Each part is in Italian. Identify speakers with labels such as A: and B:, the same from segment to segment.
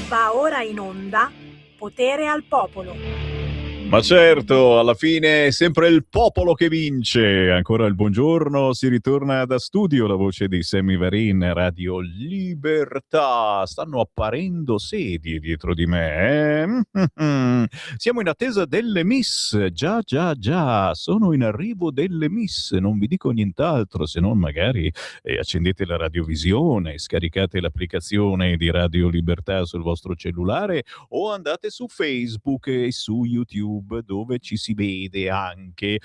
A: Va ora in onda Potere al Popolo.
B: Ma certo, alla fine è sempre il popolo che vince. Ancora il buongiorno, si ritorna da studio, la voce di Sammy Varin, Radio Libertà. Stanno apparendo sedie dietro di me. Siamo in attesa delle Miss. Già, sono in arrivo delle Miss. Non vi dico nient'altro, se non magari accendete la radiovisione, scaricate l'applicazione di Radio Libertà sul vostro cellulare o andate su Facebook e su YouTube, dove ci si vede anche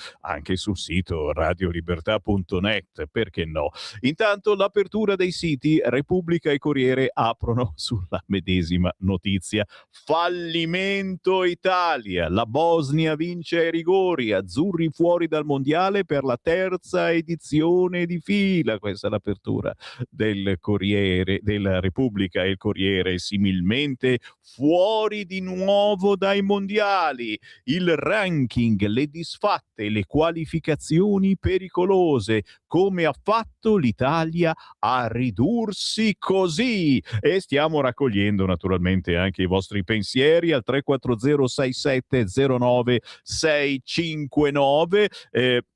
B: sul sito radiolibertà.net, perché no? Intanto l'apertura dei siti Repubblica e Corriere aprono sulla medesima notizia. Fallimento Italia, la Bosnia vince ai rigori, azzurri fuori dal mondiale per la terza edizione di fila. Questa è l'apertura del Corriere, della Repubblica, e il Corriere similmente fuori di nuovo dai mondiali. Il ranking, le disfatte, le qualificazioni pericolose. Come ha fatto l'Italia a ridursi così? E stiamo raccogliendo naturalmente anche i vostri pensieri al 340 6709 659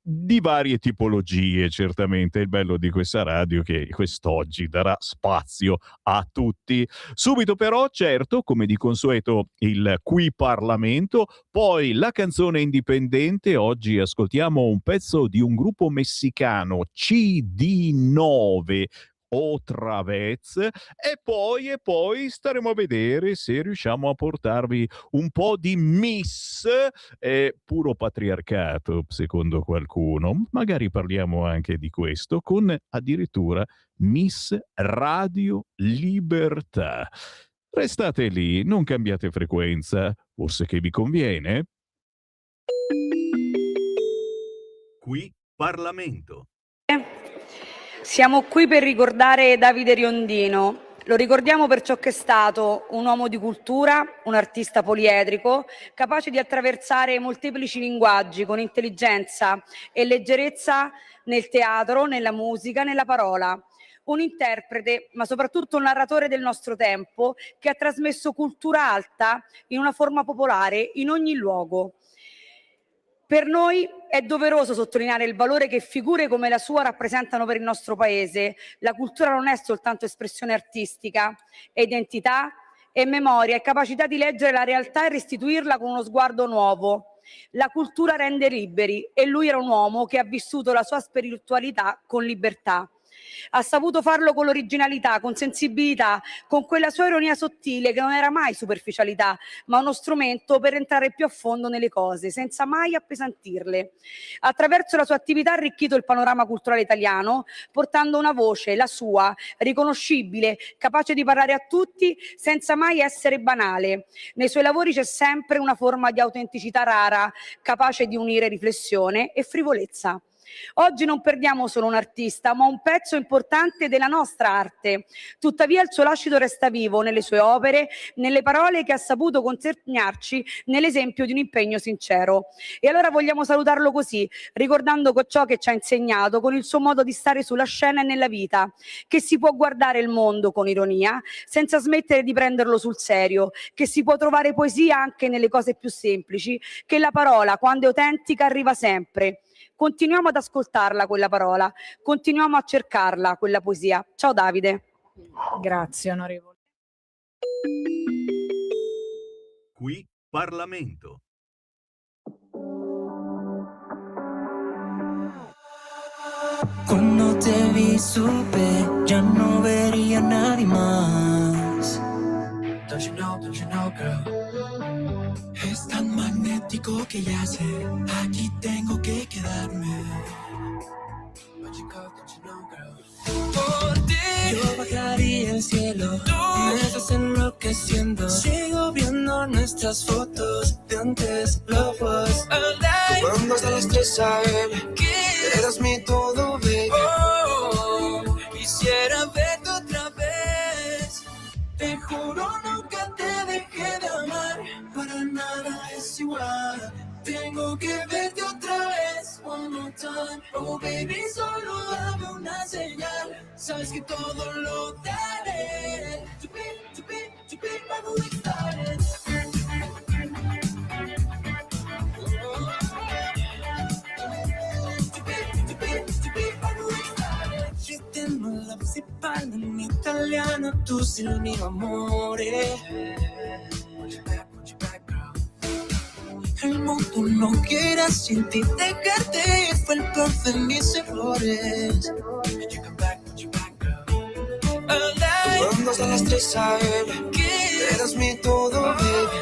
B: di varie tipologie. Certamente il bello di questa radio che quest'oggi darà spazio a tutti. Subito però, certo, come di consueto, il Qui Parlamento, poi la canzone indipendente. Oggi ascoltiamo un pezzo di un gruppo messicano, CD9, Otra vez, e poi staremo a vedere se riusciamo a portarvi un po' di Miss, puro patriarcato secondo qualcuno. Magari parliamo anche di questo con addirittura Miss Radio Libertà. Restate lì, non cambiate frequenza, forse che vi conviene. Qui Parlamento.
C: Siamo qui per ricordare Davide Riondino. Lo ricordiamo per ciò che è stato: un uomo di cultura, un artista poliedrico, capace di attraversare molteplici linguaggi con intelligenza e leggerezza nel teatro, nella musica, nella parola. Un interprete, ma soprattutto un narratore del nostro tempo, che ha trasmesso cultura alta in una forma popolare in ogni luogo. Per noi è doveroso sottolineare il valore che figure come la sua rappresentano per il nostro Paese. La cultura non è soltanto espressione artistica, è identità, è memoria, è capacità di leggere la realtà e restituirla con uno sguardo nuovo. La cultura rende liberi e lui era un uomo che ha vissuto la sua spiritualità con libertà. Ha saputo farlo con l'originalità, con sensibilità, con quella sua ironia sottile che non era mai superficialità, ma uno strumento per entrare più a fondo nelle cose, senza mai appesantirle. Attraverso la sua attività ha arricchito il panorama culturale italiano, portando una voce, la sua, riconoscibile, capace di parlare a tutti senza mai essere banale. Nei suoi lavori c'è sempre una forma di autenticità rara, capace di unire riflessione e frivolezza. Oggi non perdiamo solo un artista, ma un pezzo importante della nostra arte. Tuttavia il suo lascito resta vivo nelle sue opere, nelle parole che ha saputo consegnarci, nell'esempio di un impegno sincero. E allora vogliamo salutarlo così, ricordando ciò che ci ha insegnato con il suo modo di stare sulla scena e nella vita, che si può guardare il mondo con ironia, senza smettere di prenderlo sul serio, che si può trovare poesia anche nelle cose più semplici, che la parola, quando è autentica, arriva sempre. Continuiamo ad ascoltarla quella parola, continuiamo a cercarla quella poesia. Ciao Davide.
D: Grazie onorevole.
B: Qui Parlamento.
E: Cuando te vi supe, ya no vería a nadie más. Don't you know, girl? Es tan magnético que ya sé, aquí tengo que quedarme. Don't you know, girl? Por ti yo bajaría el cielo, me estás enloqueciendo. Sigo viendo nuestras fotos de antes, lobos. Tomando a las 3 a.m. Eras mi todo, baby. Oh, quisiera verte otra vez. Te juro nunca te dejé de amar. Para nada es igual. Tengo que verte otra vez. One more time. Oh baby, solo dame una señal. Sabes que todo lo daré. To be Si parla in italiano, tu sei il mio amore. El mundo no quiere sin ti dejarte, fue el peor de mis errores. Vamos a las 3 a.m. Eras mi todo, baby.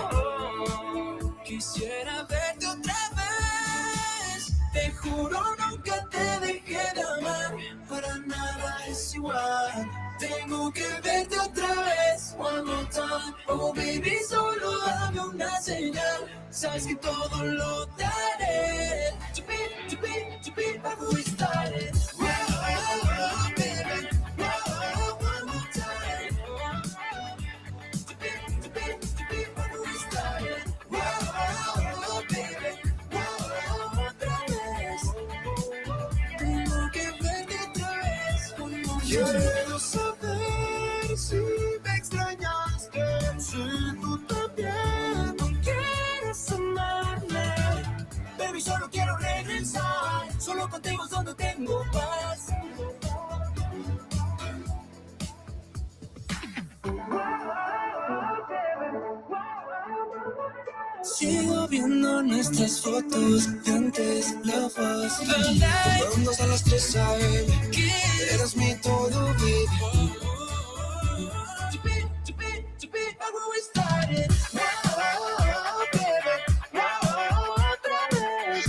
E: Quisiera verte otra vez. Te juro nunca te dejé de amar. Para nada es igual. Tengo que verte otra vez. One more time. Oh baby, solo dame una señal. Sabes que todo lo daré. To be, before we started. Wow, baby. Wow, one more time. To be, before we started. Wow, baby. Wow, otra vez. Tengo que verte otra vez. Quiero saber si me extrañaste. Si tú también no quieres amarme. Baby, solo quiero regresar. Solo contigo es donde tengo paz. Sigo viendo nuestras fotos de antes, la voz. Vamos a las 3 a.m. Eras mi todo, baby. To be, where we started. Wow, baby. Wow, otra vez.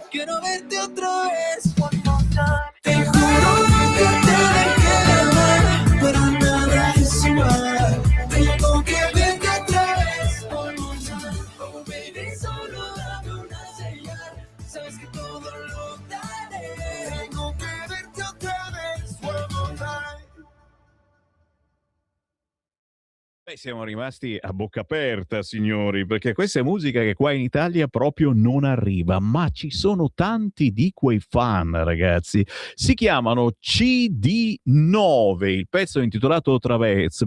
E: Quiero verte otra vez. One more time. Te juro que te dejé de amar. Pero nada es igual. Tengo que verte otra vez. One more time. Oh baby, solo dame una señal. Sabes que todo lo daré. Tengo que verte otra vez. One more time.
B: Siamo rimasti a bocca aperta, signori, perché questa è musica che qua in Italia proprio non arriva, ma ci sono tanti di quei fan, ragazzi. Si chiamano CD9, il pezzo è intitolato Otra vez.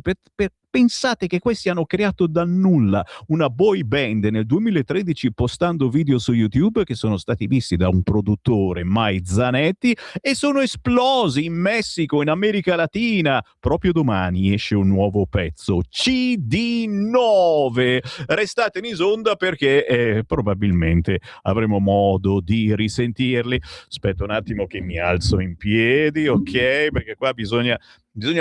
B: Pensate che questi hanno creato dal nulla una boy band nel 2013 postando video su YouTube che sono stati visti da un produttore, Mai Zanetti, e sono esplosi in Messico, in America Latina. Proprio domani esce un nuovo pezzo, CD9. Restate in isonda perché probabilmente avremo modo di risentirli. Aspetta un attimo che mi alzo in piedi, ok? Perché qua bisogna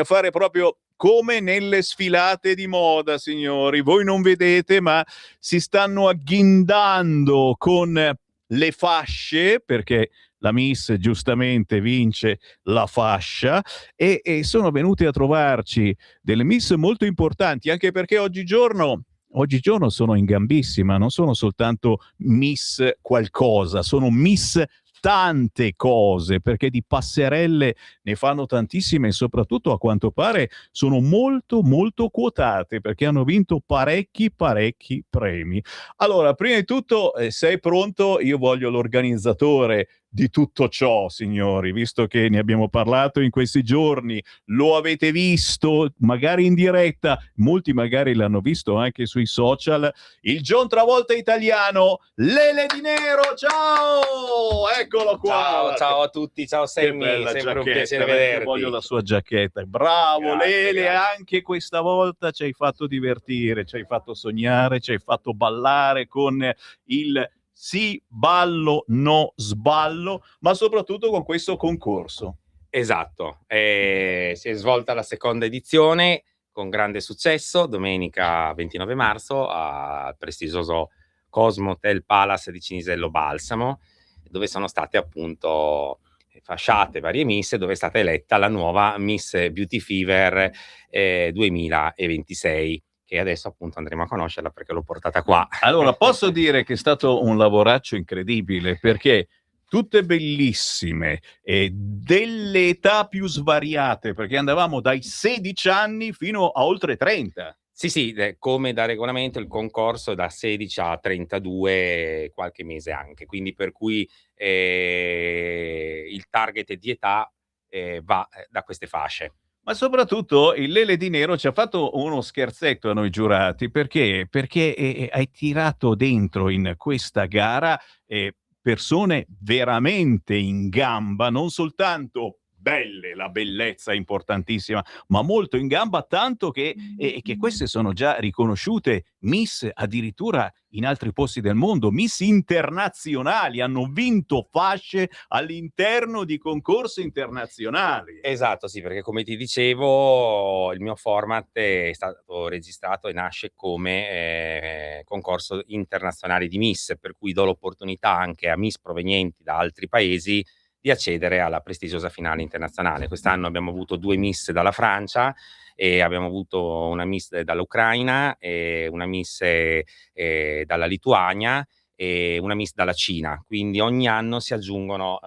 B: fare proprio come nelle sfilate di moda, signori. Voi non vedete, ma si stanno agghindando con le fasce, perché la Miss giustamente vince la fascia, e sono venute a trovarci delle Miss molto importanti, anche perché oggigiorno sono in gambissima, non sono soltanto Miss qualcosa, sono Miss tante cose, perché di passerelle ne fanno tantissime e soprattutto a quanto pare sono molto molto quotate perché hanno vinto parecchi premi. Allora, prima di tutto, sei pronto? Io voglio l'organizzatore di tutto ciò, signori, visto che ne abbiamo parlato in questi giorni, lo avete visto magari in diretta, molti magari l'hanno visto anche sui social, il John Travolta italiano, Lele Di Nero, ciao! Eccolo qua!
F: Ciao a tutti, ciao Sammy, sempre
B: giacchetta,
F: un piacere vederti.
B: Voglio la sua giacchetta, bravo
F: Grazie,
B: Lele,
F: grazie.
B: anche questa volta ci hai fatto divertire, ci hai fatto sognare, ci hai fatto ballare con il sì, ballo, no, sballo, ma soprattutto con questo concorso.
F: Esatto, si è svolta la seconda edizione con grande successo, domenica 29 marzo al prestigioso Cosmo Hotel Palace di Cinisello Balsamo, dove sono state appunto fasciate varie miss, dove è stata eletta la nuova Miss Beauty Fever 2026. Che adesso appunto andremo a conoscerla perché l'ho portata qua.
B: Allora, posso dire che è stato un lavoraccio incredibile, perché tutte bellissime e delle età più svariate, perché andavamo dai 16 anni fino a oltre 30.
F: Sì, come da regolamento il concorso è da 16 a 32, qualche mese anche, quindi per cui il target di età va da queste fasce.
B: Ma soprattutto il Lele Di Nero ci ha fatto uno scherzetto a noi giurati, perché, hai tirato dentro in questa gara, persone veramente in gamba, non soltanto belle, la bellezza è importantissima, ma molto in gamba, tanto che queste sono già riconosciute Miss addirittura in altri posti del mondo, Miss internazionali, hanno vinto fasce all'interno di concorsi internazionali.
F: Esatto, sì, perché come ti dicevo, il mio format è stato registrato e nasce come concorso internazionale di Miss, per cui do l'opportunità anche a Miss provenienti da altri paesi di accedere alla prestigiosa finale internazionale. Quest'anno abbiamo avuto 2 Miss dalla Francia e abbiamo avuto una Miss dall'Ucraina e una Miss dalla Lituania e una Miss dalla Cina, quindi ogni anno si aggiungono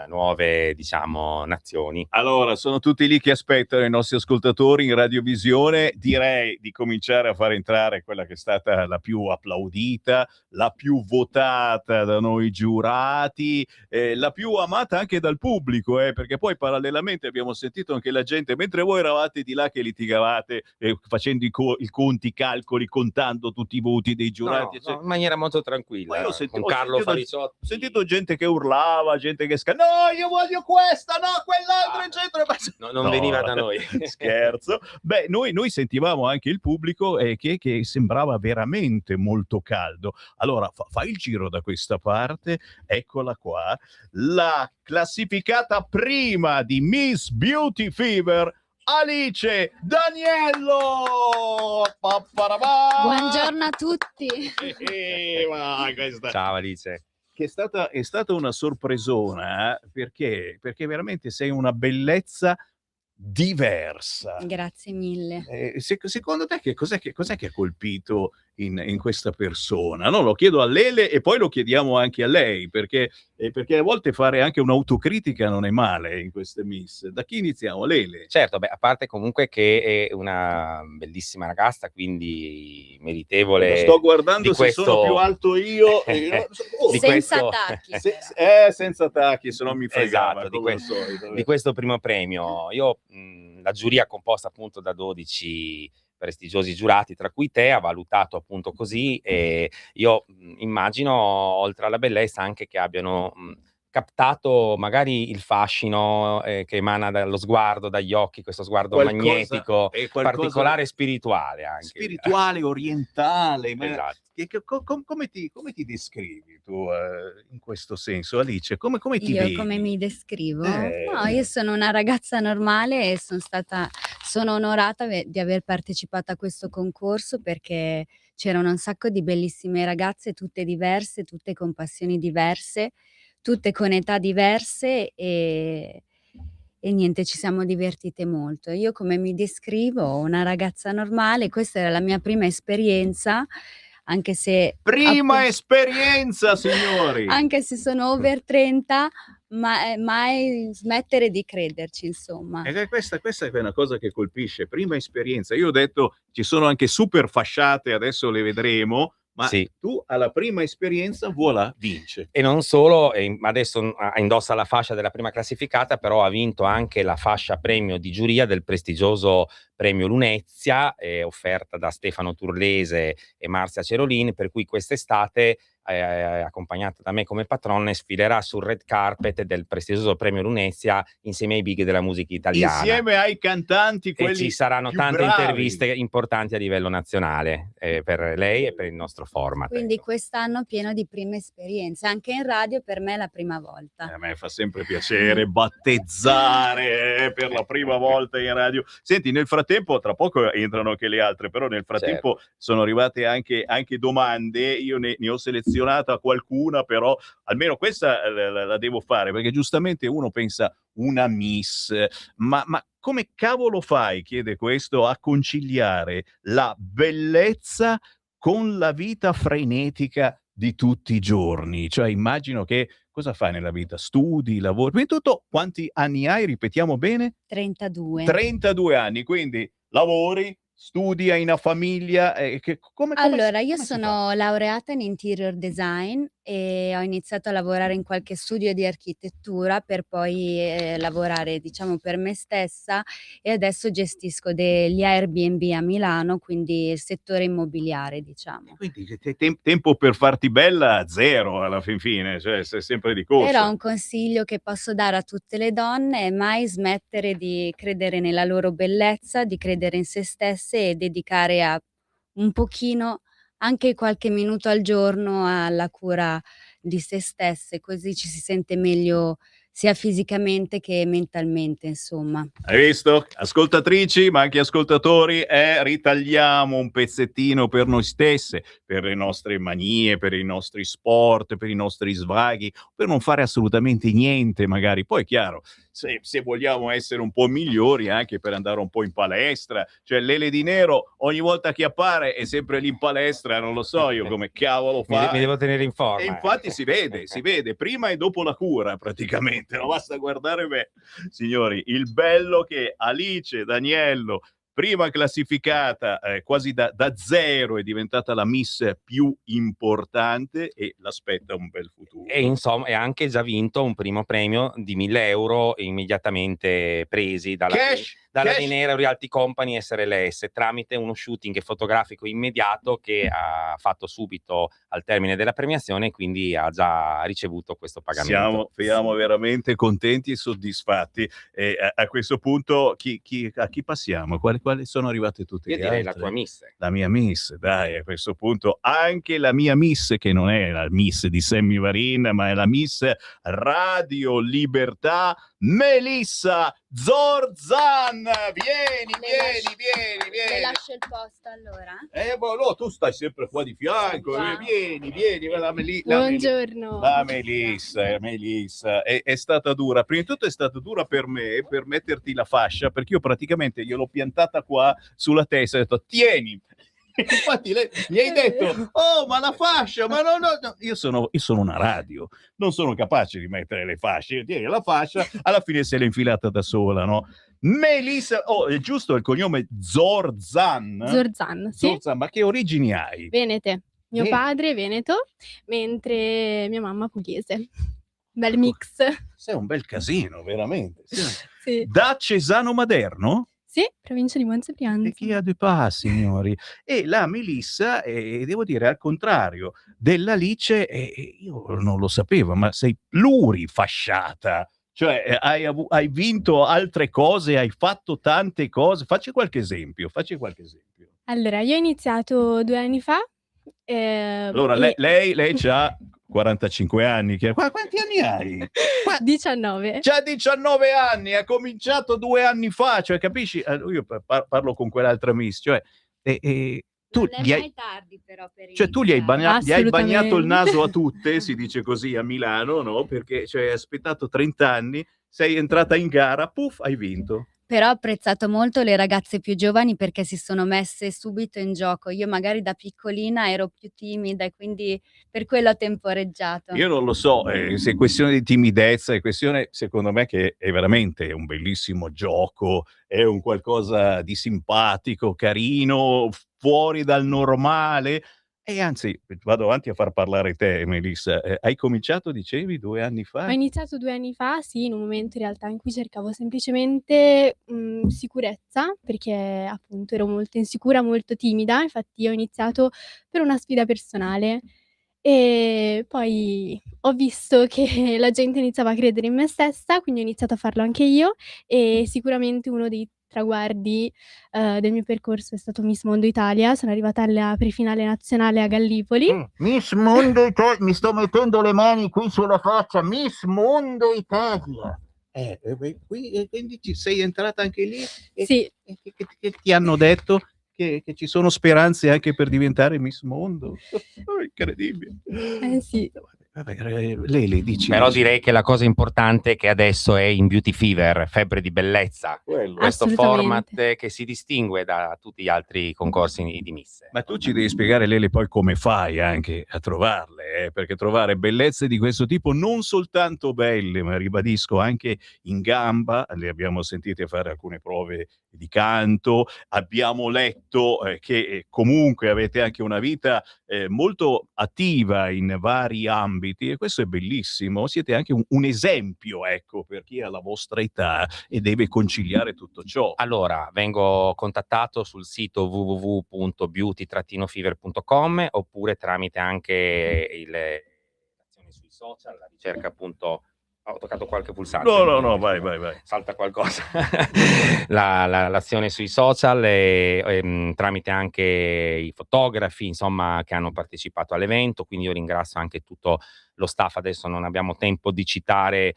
F: nuove, diciamo, nazioni.
B: Allora, sono tutti lì che aspettano i nostri ascoltatori in radiovisione. Direi di cominciare a far entrare quella che è stata la più applaudita, la più votata da noi giurati, la più amata anche dal pubblico, perché poi parallelamente abbiamo sentito anche la gente, mentre voi eravate di là che litigavate, facendo i conti, i calcoli, contando tutti i voti dei giurati,
F: No, in maniera molto tranquilla.
B: Ma io
F: con Carlo Fariciotti.
B: ho sentito gente che urlava, gente che no, io voglio questa, no, quell'altra, eccetera.
F: Non veniva da noi.
B: Scherzo. Beh, noi sentivamo anche il pubblico che sembrava veramente molto caldo. Allora, fai il giro da questa parte, eccola qua, la classificata prima di Miss Beauty Fever, Alice D'Aniello!
G: Buongiorno a tutti.
F: Ciao Alice.
B: Che è stata una sorpresona, perché veramente sei una bellezza diversa.
G: Grazie mille.
B: Secondo te cos'è che ha colpito in questa persona? No, lo chiedo a Lele e poi lo chiediamo anche a lei, perché a volte fare anche un'autocritica non è male in queste Miss. Da chi iniziamo? Lele?
F: Certo, a parte comunque che è una bellissima ragazza, quindi meritevole.
B: Lo sto guardando
F: di
B: se sono più alto io.
G: Senza tacchi.
B: Senza tacchi, se no mi fregava.
F: Esatto, di questo primo premio. Io la giuria è composta appunto da 12 prestigiosi giurati, tra cui te, ha valutato appunto così, e io immagino, oltre alla bellezza, anche che abbiano captato magari il fascino che emana dallo sguardo, dagli occhi, questo sguardo magnetico, particolare e spirituale anche.
B: Spirituale, orientale.
F: Esatto.
B: Come ti descrivi tu in questo senso, Alice? Come ti vedi?
G: Io come mi descrivo? No, io sono una ragazza normale e sono onorata di aver partecipato a questo concorso, perché c'erano un sacco di bellissime ragazze, tutte diverse, tutte con passioni diverse, tutte con età diverse e niente, ci siamo divertite molto. Io come mi descrivo? Una ragazza normale, questa era la mia prima esperienza, anche se
B: esperienza, signori!
G: Anche se sono over 30, ma mai smettere di crederci, insomma.
B: E questa è una cosa che colpisce, prima esperienza. Io ho detto, ci sono anche super fasciate, adesso le vedremo, ma
F: sì.
B: Tu alla prima esperienza, voilà, vince.
F: E non solo, adesso indossa la fascia della prima classificata, però ha vinto anche la fascia premio di giuria del prestigioso premio Lunezia, offerta da Stefano Turlese e Marzia Cerolin, per cui quest'estate, accompagnata da me come patrona, sfilerà sul red carpet del prestigioso premio Lunezia insieme ai big della musica italiana.
B: Insieme ai cantanti, quelli
F: e ci saranno
B: più
F: tante
B: bravi.
F: interviste importanti a livello nazionale per lei e per il nostro format.
G: Quindi quest'anno pieno di prime esperienze, anche in radio per me è la prima volta.
B: A me fa sempre piacere battezzare per la prima volta in radio. Senti, nel frattempo, tra poco entrano anche le altre, però nel frattempo sono arrivate anche domande. Io ne ho selezionata qualcuna, però almeno questa la devo fare, perché giustamente uno pensa una Miss, ma come cavolo fai, chiede questo, a conciliare la bellezza con la vita frenetica di tutti i giorni? Cioè, immagino che cosa fai nella vita? Studi, lavori? Prima di tutto, quanti anni hai? Ripetiamo bene?
G: 32.
B: 32 anni, quindi lavori, studi, hai una famiglia? Allora,
G: io sono laureata in interior design e ho iniziato a lavorare in qualche studio di architettura per poi lavorare, diciamo, per me stessa, e adesso gestisco degli Airbnb a Milano, quindi il settore immobiliare, diciamo.
B: Quindi tempo per farti bella zero alla fin fine, cioè sei sempre di
G: Però
B: corsa.
G: un consiglio che posso dare a tutte le donne è mai smettere di credere nella loro bellezza, di credere in se stesse e dedicare a un pochino, anche qualche minuto al giorno, alla cura di se stesse, così ci si sente meglio sia fisicamente che mentalmente, insomma.
B: Hai visto? Ascoltatrici, ma anche ascoltatori, ritagliamo un pezzettino per noi stesse, per le nostre manie, per i nostri sport, per i nostri svaghi, per non fare assolutamente niente magari. Poi è chiaro, se vogliamo essere un po' migliori, anche per andare un po' in palestra, cioè Lele Di Nero ogni volta che appare è sempre lì in palestra, non lo so io come cavolo fa.
F: Mi devo tenere in forma.
B: E infatti si vede prima e dopo la cura praticamente, no? Basta guardare me. Signori, il bello che Alice D'Aniello, prima classificata quasi da zero, è diventata la Miss più importante e l'aspetta un bel futuro.
F: E insomma, ha anche già vinto un primo premio di 1.000 euro immediatamente presi dalla
B: Cash.
F: Di Nero Realty Company SRLS, tramite uno shooting fotografico immediato che ha fatto subito al termine della premiazione, quindi ha già ricevuto questo pagamento.
B: Siamo veramente contenti e soddisfatti. A questo punto a chi passiamo? Quali sono arrivate tutte
F: Io
B: le
F: direi
B: altre?
F: la tua Miss.
B: La mia Miss, dai, a questo punto anche la mia Miss, che non è la Miss di Sammy Varin, ma è la Miss Radio Libertà, Melissa Zorzan. Vieni.
G: Le lascio il posto allora?
B: No, tu stai sempre qua di fianco.
G: Qua.
B: Vieni.
H: Buongiorno.
B: La Melissa è stata dura. Prima di tutto è stata dura per me, per metterti la fascia, perché io praticamente gliel'ho piantata qua sulla testa e ho detto tieni. Infatti lei gli hai detto oh ma la fascia, ma no. Io sono una radio, non sono capace di mettere le fasce. Tieni la fascia, alla fine se l'è infilata da sola, no? Melissa, è giusto il cognome Zorzan?
H: Zorzan, sì.
B: Zorzan, ma che origini hai?
H: Venete. Mio padre è veneto, mentre mia mamma pugliese. Bel mix.
B: Sei un bel casino, veramente.
H: Sì.
B: Da Cesano Maderno?
H: Sì, provincia di Monza
B: E
H: Brianza.
B: chi ha due passi, signori? E la Melissa, devo dire, al contrario dell'Alice, io non lo sapevo, ma sei plurifasciata. Cioè, hai vinto altre cose, hai fatto tante cose. Facci qualche esempio.
H: Allora, io ho iniziato 2 anni fa.
B: Allora, lei c'ha 45 anni. Quanti anni hai?
H: 19.
B: C'ha 19 anni, ha cominciato 2 anni fa, cioè capisci? Io parlo con quell'altra Miss, cioè tu
G: Non è
B: gli hai,
G: mai tardi però per
B: cioè tu gli hai
H: Assolutamente.
B: bagnato il naso a tutte, si dice così a Milano, no? Perché cioè, hai aspettato 30 anni, sei entrata in gara, puff, hai vinto.
G: Però ho apprezzato molto le ragazze più giovani perché si sono messe subito in gioco. Io magari da piccolina ero più timida e quindi per quello ho temporeggiato.
B: Io non lo so, se è questione di timidezza, è questione, secondo me, che è veramente un bellissimo gioco, è un qualcosa di simpatico, carino, fuori dal normale. E anzi, vado avanti a far parlare te, Melissa. Hai cominciato, dicevi, 2 anni fa?
H: Ho iniziato 2 anni fa, sì, in un momento in realtà in cui cercavo semplicemente, sicurezza, perché appunto ero molto insicura, molto timida. Infatti ho iniziato per una sfida personale e poi ho visto che la gente iniziava a credere in me stessa, quindi ho iniziato a farlo anche io, e sicuramente uno dei traguardi, del mio percorso è stato Miss Mondo Italia. Sono arrivata alla prefinale nazionale a Gallipoli.
I: Miss Mondo Italia, mi sto mettendo le mani qui sulla faccia, Miss Mondo Italia.
B: Quindi ci sei entrata anche lì?
H: Sì.
B: Che ti hanno detto che ci sono speranze anche per diventare Miss Mondo? Incredibile.
H: Sì.
B: Vabbè, Lele, dici.
F: Però direi che la cosa importante è che adesso è in Beauty Fever, febbre di bellezza,
B: Quello.
F: questo
H: Assolutamente.
F: format che si distingue da tutti gli altri concorsi di Miss.
B: Ma tu ci devi spiegare, Lele, poi come fai anche a trovarle, perché trovare bellezze di questo tipo, non soltanto belle, ma ribadisco anche in gamba, le abbiamo sentite fare alcune prove di canto, abbiamo letto che comunque avete anche una vita molto attiva in vari ambiti e questo è bellissimo, siete anche un esempio, ecco, per chi ha la vostra età e deve conciliare tutto ciò.
F: Allora, vengo contattato sul sito www.beauty-fever.com oppure tramite anche le azioni sui social, la ricerca appunto. Ho toccato qualche pulsante.
B: No, vai.
F: Salta qualcosa. L'azione sui social e tramite anche i fotografi, insomma, che hanno partecipato all'evento, quindi io ringrazio anche tutto lo staff. Adesso non abbiamo tempo di citare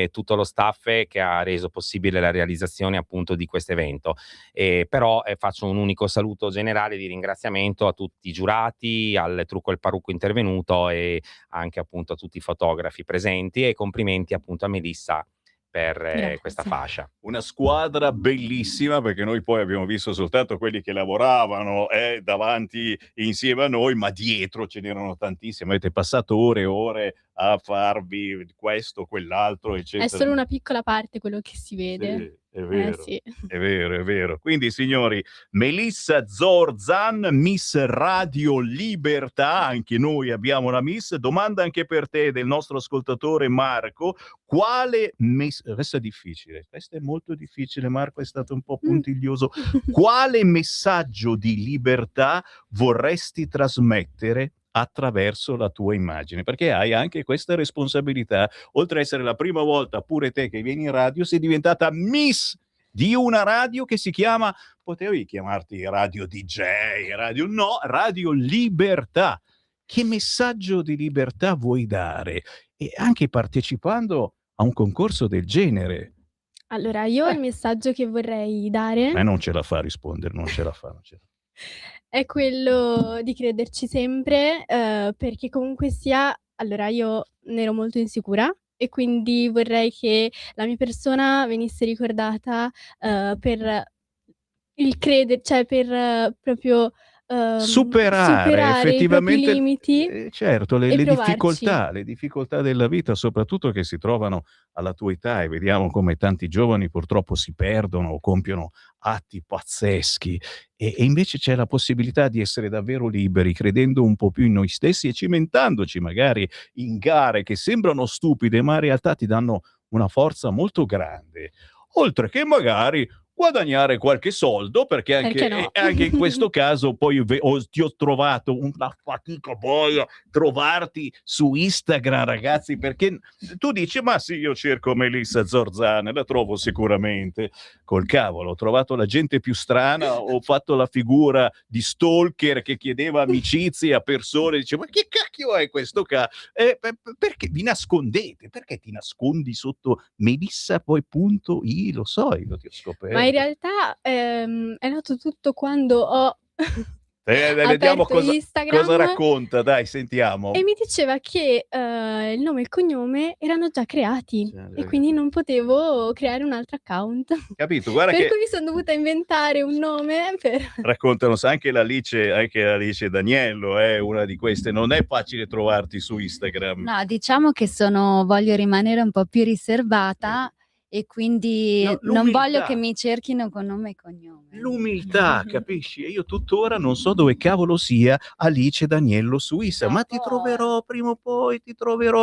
F: tutto lo staff che ha reso possibile la realizzazione appunto di questo evento. Però faccio un unico saluto generale di ringraziamento a tutti i giurati, al trucco e il parrucco intervenuto e anche appunto a tutti i fotografi presenti e complimenti appunto a Melissa per questa fascia.
B: Una squadra bellissima, perché noi poi abbiamo visto soltanto quelli che lavoravano davanti insieme a noi, ma dietro ce n'erano tantissimi. Avete passato ore e ore a farvi questo, quell'altro, eccetera.
H: È solo una piccola parte quello che si vede.
B: Sì, è vero,
H: Sì.
B: è vero. Quindi, signori, Melissa Zorzan, Miss Radio Libertà, anche noi abbiamo una Miss. Domanda anche per te del nostro ascoltatore Marco. Questo è difficile, questo è molto difficile, Marco è stato un po' puntiglioso. Quale messaggio di libertà vorresti trasmettere attraverso la tua immagine? Perché hai anche questa responsabilità, oltre a essere la prima volta pure te che vieni in radio, sei diventata Miss di una radio che si chiama, potevi chiamarti Radio DJ, Radio Libertà. Che messaggio di libertà vuoi dare? E anche partecipando a un concorso del genere.
H: Allora, io il messaggio che vorrei dare
B: Non ce la fa a rispondere, non ce la fa.
H: è quello di crederci sempre, perché comunque sia allora io ne ero molto insicura e quindi vorrei che la mia persona venisse ricordata, per il cioè per proprio,
B: Superare
H: i propri
B: effettivamente
H: limiti
B: certo,
H: e
B: le
H: provarci.
B: difficoltà della vita, soprattutto che si trovano alla tua età, e vediamo come tanti giovani purtroppo si perdono o compiono atti pazzeschi e invece c'è la possibilità di essere davvero liberi, credendo un po' più in noi stessi e cimentandoci magari in gare che sembrano stupide, ma in realtà ti danno una forza molto grande. Oltre che magari guadagnare qualche soldo, perché
H: Perché no?
B: anche in questo caso poi ti ho trovato una fatica poi a trovarti su Instagram, ragazzi, perché tu dici, ma sì, io cerco Melissa Zorzan, la trovo sicuramente. Col cavolo, ho trovato la gente più strana, ho fatto la figura di stalker che chiedeva amicizie a persone, diceva, ma che cacchio è questo perché vi nascondete? Perché ti nascondi sotto Melissa poi punto I? Lo so, io ti ho scoperto.
H: Ma in realtà, è nato tutto quando ho
B: Vediamo
H: aperto Instagram
B: cosa racconta, dai, sentiamo.
H: e mi diceva che, il nome e il cognome erano già creati
B: Cioè,
H: e quindi non potevo creare un altro account.
B: Capito? Guarda
H: Per
B: che
H: cui mi son dovuta inventare un nome per
B: raccontano anche l'Alice Daniello è una di queste, non è facile trovarti su Instagram.
G: No, diciamo che voglio rimanere un po' più riservata e quindi
B: No,
G: non voglio
B: l'umiltà.
G: che mi cerchino con nome e cognome.
B: L'umiltà, capisci? E io tuttora non so dove cavolo sia Alice Daniello su Instagram, ma ti troverò prima o poi,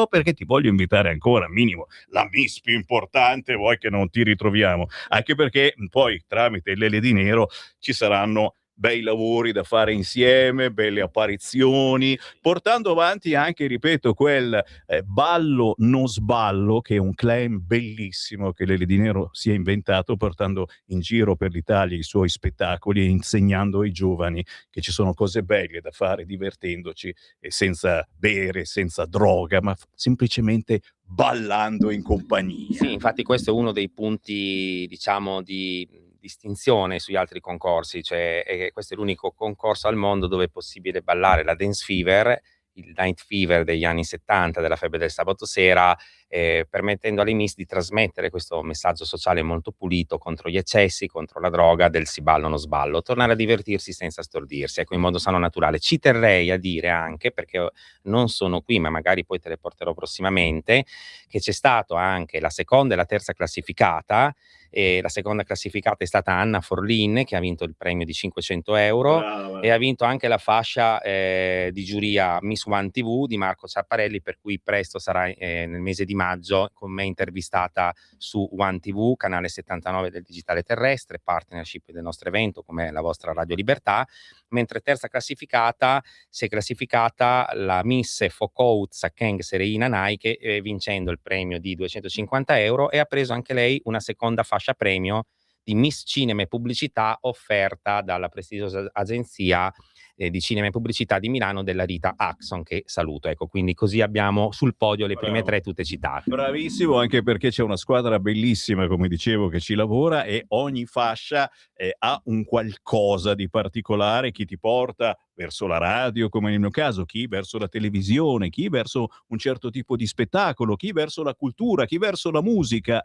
B: perché ti voglio invitare ancora, minimo, la Miss più importante, vuoi che non ti ritroviamo, anche perché poi tramite Lele Di Nero ci saranno bei lavori da fare insieme, belle apparizioni, portando avanti anche, ripeto, quel ballo non sballo, che è un claim bellissimo che Lele Di Nero si è inventato, portando in giro per l'Italia i suoi spettacoli e insegnando ai giovani che ci sono cose belle da fare divertendoci e senza bere, senza droga, ma semplicemente ballando in compagnia.
F: Sì, infatti questo è uno dei punti, diciamo, di distinzione sugli altri concorsi, cioè questo è l'unico concorso al mondo dove è possibile ballare la dance fever il night fever degli anni 70, della febbre del sabato sera, permettendo alle Miss di trasmettere questo messaggio sociale molto pulito contro gli eccessi, contro la droga, del si ballo non sballo, tornare a divertirsi senza stordirsi, ecco, in modo sano e naturale. Ci terrei a dire anche, perché non sono qui, ma magari poi te le porterò prossimamente, che c'è stato anche la seconda e la terza classificata, e la seconda classificata è stata Anna Forlin, che ha vinto il premio di 500 euro.
B: Brava.
F: E ha vinto anche la fascia di giuria Miss One TV di Marco Ciapparelli, per cui presto sarà nel mese di maggio con me intervistata su One TV, canale 79 del digitale terrestre, partnership del nostro evento come la vostra Radio Libertà. Mentre terza classificata si è classificata la Miss Foucault Keng Sereina Naike, vincendo il premio di 250 euro, e ha preso anche lei una seconda fascia premio di Miss Cinema e Pubblicità offerta dalla prestigiosa agenzia di cinema e pubblicità di Milano della Rita Axon, che saluto. Ecco, quindi così abbiamo sul podio le prime tre tutte citate.
B: Bravissimo, anche perché c'è una squadra bellissima, come dicevo, che ci lavora, e ogni fascia ha un qualcosa di particolare, chi ti porta verso la radio, come nel mio caso, chi verso la televisione, chi verso un certo tipo di spettacolo, chi verso la cultura, chi verso la musica.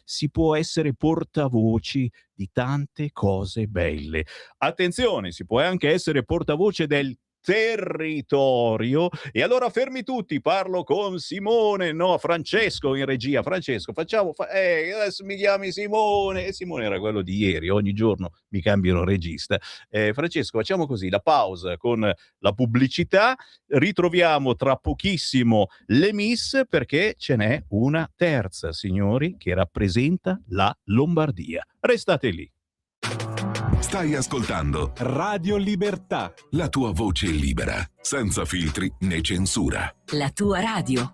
B: Si può essere portavoci di tante cose belle. Attenzione, si può anche essere portavoce del territorio. E allora fermi tutti, parlo con Simone, no, Francesco in regia. Francesco, adesso mi chiami Simone, e Simone era quello di ieri, ogni giorno mi cambiano regista. Francesco, facciamo così, la pausa con la pubblicità, ritroviamo tra pochissimo le Miss, perché ce n'è una terza, signori, che rappresenta la Lombardia. Restate lì.
J: Stai ascoltando
K: Radio Libertà,
J: la tua voce libera, senza filtri né censura.
L: La tua radio.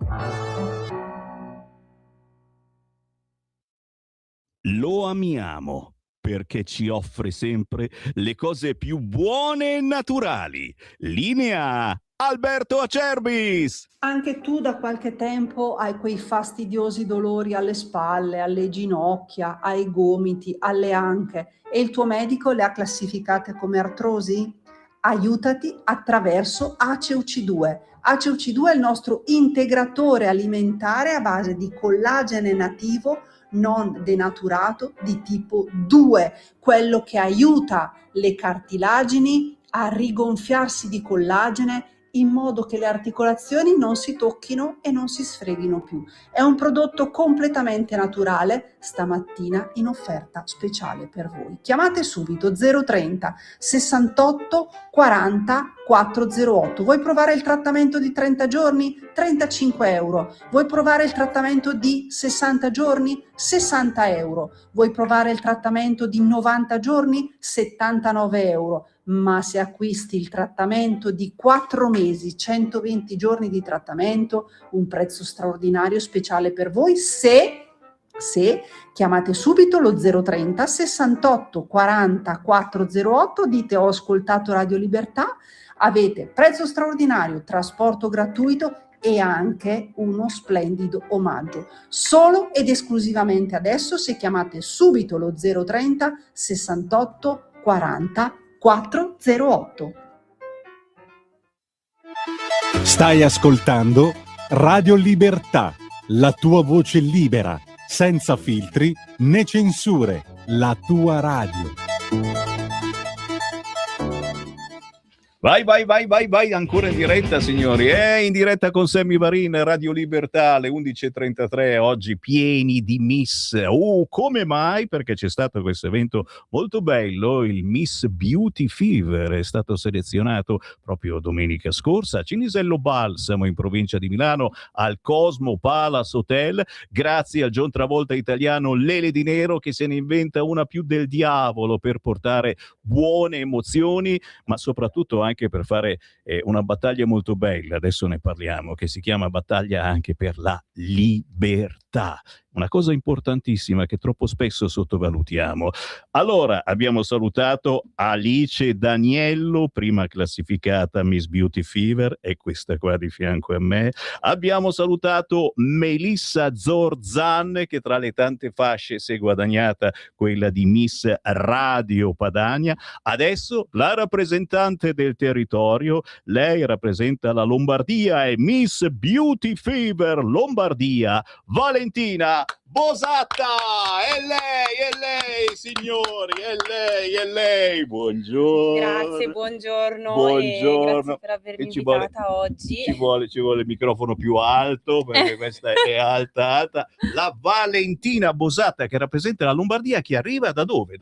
B: Lo amiamo perché ci offre sempre le cose più buone e naturali. Linea Alberto Acerbis!
M: Anche tu da qualche tempo hai quei fastidiosi dolori alle spalle, alle ginocchia, ai gomiti, alle anche, e il tuo medico le ha classificate come artrosi? Aiutati attraverso ACEUC2. ACEUC2 è il nostro integratore alimentare a base di collagene nativo non denaturato di tipo 2, quello che aiuta le cartilagini a rigonfiarsi di collagene in modo che le articolazioni non si tocchino e non si sfreghino più. È un prodotto completamente naturale, stamattina in offerta speciale per voi. Chiamate subito 030 68 40 408. Vuoi provare il trattamento di 30 giorni? 35 euro. Vuoi provare il trattamento di 60 giorni? 60 euro. Vuoi provare il trattamento di 90 giorni? 79 euro. Ma se acquisti il trattamento di 4 mesi, 120 giorni di trattamento, un prezzo straordinario speciale per voi, se chiamate subito lo 030 68 40 408, dite ho ascoltato Radio Libertà, avete prezzo straordinario, trasporto gratuito e anche uno splendido omaggio. Solo ed esclusivamente adesso, se chiamate subito lo 030 68 40 408.
K: Stai ascoltando Radio Libertà, la tua voce libera, senza filtri né censure, la tua radio.
B: Vai, ancora in diretta, signori. In diretta con Sammy Varin, Radio Libertà, alle 11.33, oggi pieni di Miss. Come mai? Perché c'è stato questo evento molto bello, il Miss Beauty Fever, è stato selezionato proprio domenica scorsa a Cinisello Balsamo, in provincia di Milano, al Cosmo Palace Hotel, grazie al John Travolta italiano Lele Di Nero, che se ne inventa una più del diavolo per portare buone emozioni, ma soprattutto anche per fare una battaglia molto bella, adesso ne parliamo, che si chiama battaglia anche per la libertà, una cosa importantissima che troppo spesso sottovalutiamo. Allora, abbiamo salutato Alice Daniello, prima classificata Miss Beauty Fever, è questa qua di fianco a me. Abbiamo salutato Melissa Zorzan, che tra le tante fasce si è guadagnata quella di Miss Radio Padania. Adesso la rappresentante del territorio. Lei rappresenta la Lombardia, è Miss Beauty Fever Lombardia, Valentina Bosatta. È lei, signori, è lei. Buongiorno.
L: Grazie, buongiorno, e
B: Buongiorno.
L: grazie per avermi
B: E ci vuole-
L: invitata oggi.
B: Ci vuole il microfono più alto, perché questa è alta. La Valentina Bosatta, che rappresenta la Lombardia, che arriva da dove?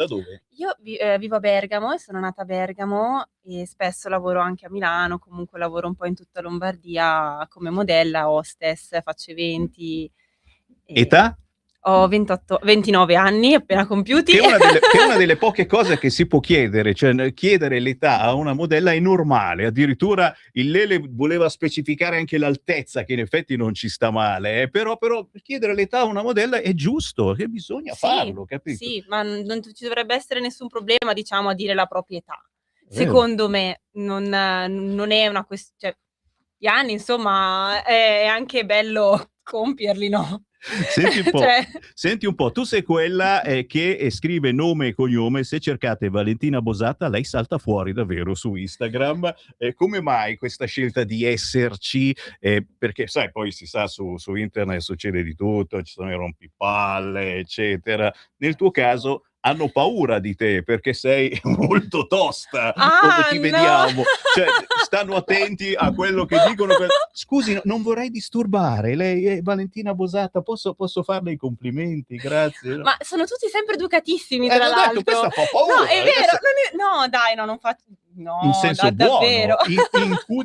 L: Io vivo a Bergamo e sono nata a Bergamo e spesso lavoro anche a Milano, comunque lavoro un po' in tutta Lombardia come modella, hostess, faccio eventi.
B: Età?
L: Ho 29 anni appena compiuti.
B: Che è una delle poche cose che si può chiedere, cioè chiedere l'età a una modella è normale, addirittura il Lele voleva specificare anche l'altezza, che in effetti non ci sta male, però chiedere l'età a una modella è giusto, che bisogna farlo, capito?
L: Sì, ma non ci dovrebbe essere nessun problema, diciamo, a dire la propria età.
B: Vero.
L: Secondo me non è una questione, cioè, gli anni, insomma, è anche bello compierli, no?
B: Senti un po',
L: Cioè,
B: senti un po', tu sei quella che scrive nome e cognome, se cercate Valentina Bosatta lei salta fuori davvero su Instagram. Come mai questa scelta di esserci? Perché sai, poi si sa, su internet succede di tutto, ci sono i rompipalle, eccetera. Nel tuo caso hanno paura di te perché sei molto tosta, come ti
L: no!
B: vediamo. Cioè, stanno attenti a quello che dicono. Scusi, non vorrei disturbare, lei è Valentina Bosatta, posso farle i complimenti, grazie.
L: Ma sono tutti sempre educatissimi, tra
B: l'ho detto,
L: l'altro.
B: questa fa paura,
L: No, è vero,
B: questa-
L: no, dai, no, non faccio. No,
B: in senso buono,
L: davvero.